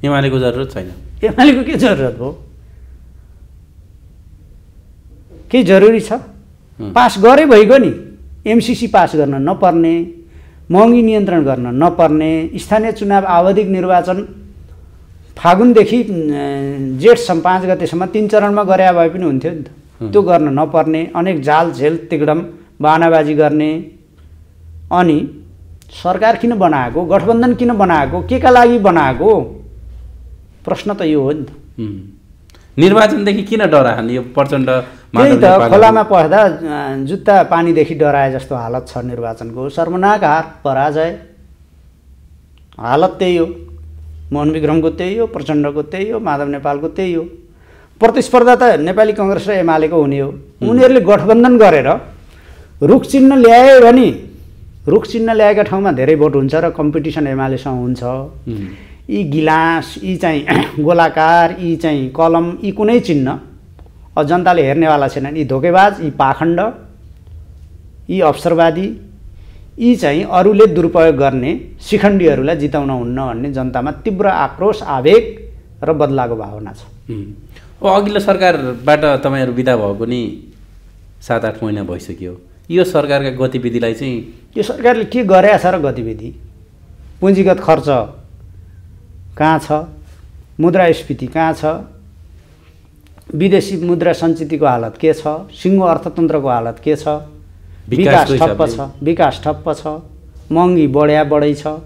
एमालेको जरुरत छैन। एमालेको के जरुरत हो? केही जरुरी छ? पास गरे भइगयो नि। एमसीसी पास गर्न नपर्ने, महँगी नियन्त्रण गर्न नपर्ने, स्थानीय चुनाव आवधिक निर्वाचन फागुनदेखि जेठसम्म 5 गतेसम्म 3 चरणमा गरे भए पनि हुन्थ्यो नि त। त्यो गर्न नपर्ने, अनेक जाल झेल तिगडम बहानाबाजी गर्ने। अनि सरकार किन बनाएको, गठबन्धन किन बनाएको, के का लागि बनाएको? प्रश्न त यो हो नि त। निर्वाचनदेखि किन डराहन् यो प्रचण्ड? त्यही त, खोलामा पस्दा जुत्ता पानीदेखि डराए जस्तो हालत छ निर्वाचनको। सर्वनाक हार, पराजय, हालत त्यही हो। मोहन विक्रमको त्यही हो, प्रचण्डको त्यही हो, माधव नेपालको त्यही हो। प्रतिस्पर्धा त नेपाली कङ्ग्रेस र एमालेको हुने हो। उनीहरूले गठबन्धन गरेर रुख चिन्ह ल्याए भने रुख चिन्ह ल्याएका ठाउँमा धेरै भोट हुन्छ र कम्पिटिसन एमालेसँग हुन्छ। यी गिलास, यी चाहिँ गोलाकार, यी चाहिँ कलम, यी कुनै चिन्ह जनताले हेर्नेवाला छैनन्। यी धोकेबाज, यी पाखण्ड, यी अवसरवादी, यी चाहिँ अरूले दुरुपयोग गर्ने शिखण्डीहरूलाई जिताउन हुन्न भन्ने जनतामा तीव्र आक्रोश, आवेग र बदलाको भावना छ। अघिल्लो सरकारबाट तपाईँहरू बिदा भएको नि 7-8 महिना भइसक्यो। यो सरकारका गतिविधिलाई चाहिँ यो सरकारले के गरेछ र गतिविधि? पुँजीगत खर्च कहाँ छ? मुद्रास्फीति कहाँ छ? विदेशी मुद्रा सञ्चितको हालत के छ? सिङ्गो अर्थतन्त्रको हालत के छ? विकास ठप्प छ, विकास ठप्प छ, महँगी बढै छ।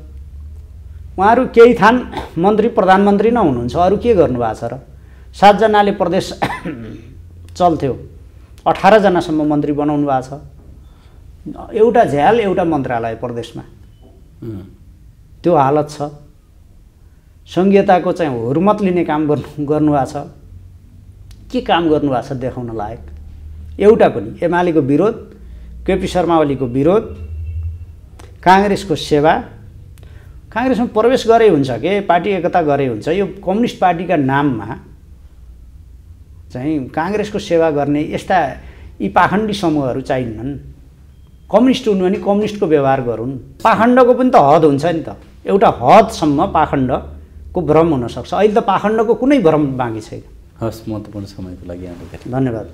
उहाँहरू केही थान मन्त्री प्रधानमन्त्री नै हुनुहुन्छ, अरू के गर्नुभएको छ र? 7 जनाले प्रदेश चल्थ्यो, 18 जनासम्म मन्त्री बनाउनु भएको छ। एउटा झ्याल, एउटा मन्त्रालय प्रदेशमा, त्यो हालत छ। सङ्घीयताको चाहिँ हुर्मत लिने काम गर्नुभएको छ। के काम गर्नुभएको छ देखाउन लायक? एउटा पनि। एमालेको विरोध, केपी शर्मा ओलीको विरोध, काङ्ग्रेसको सेवा। काङ्ग्रेसमा प्रवेश गरे हुन्छ के, पार्टी एकता गरे हुन्छ। यो कम्युनिस्ट पार्टीका नाममा चाहिँ काङ्ग्रेसको सेवा गर्ने यस्ता यी पाखण्डी समूहहरू चाहिन्नन्। कम्युनिस्ट हुनु भने कम्युनिस्टको व्यवहार गरून्। पाखण्डको पनि त हद हुन्छ नि त। एउटा हदसम्म पाखण्डको भ्रम हुनसक्छ। अहिले त पाखण्डको कुनै भ्रम बाँकी छैन। हस्, महत्त्वपूर्ण समयको लागि यहाँलाई धन्यवाद।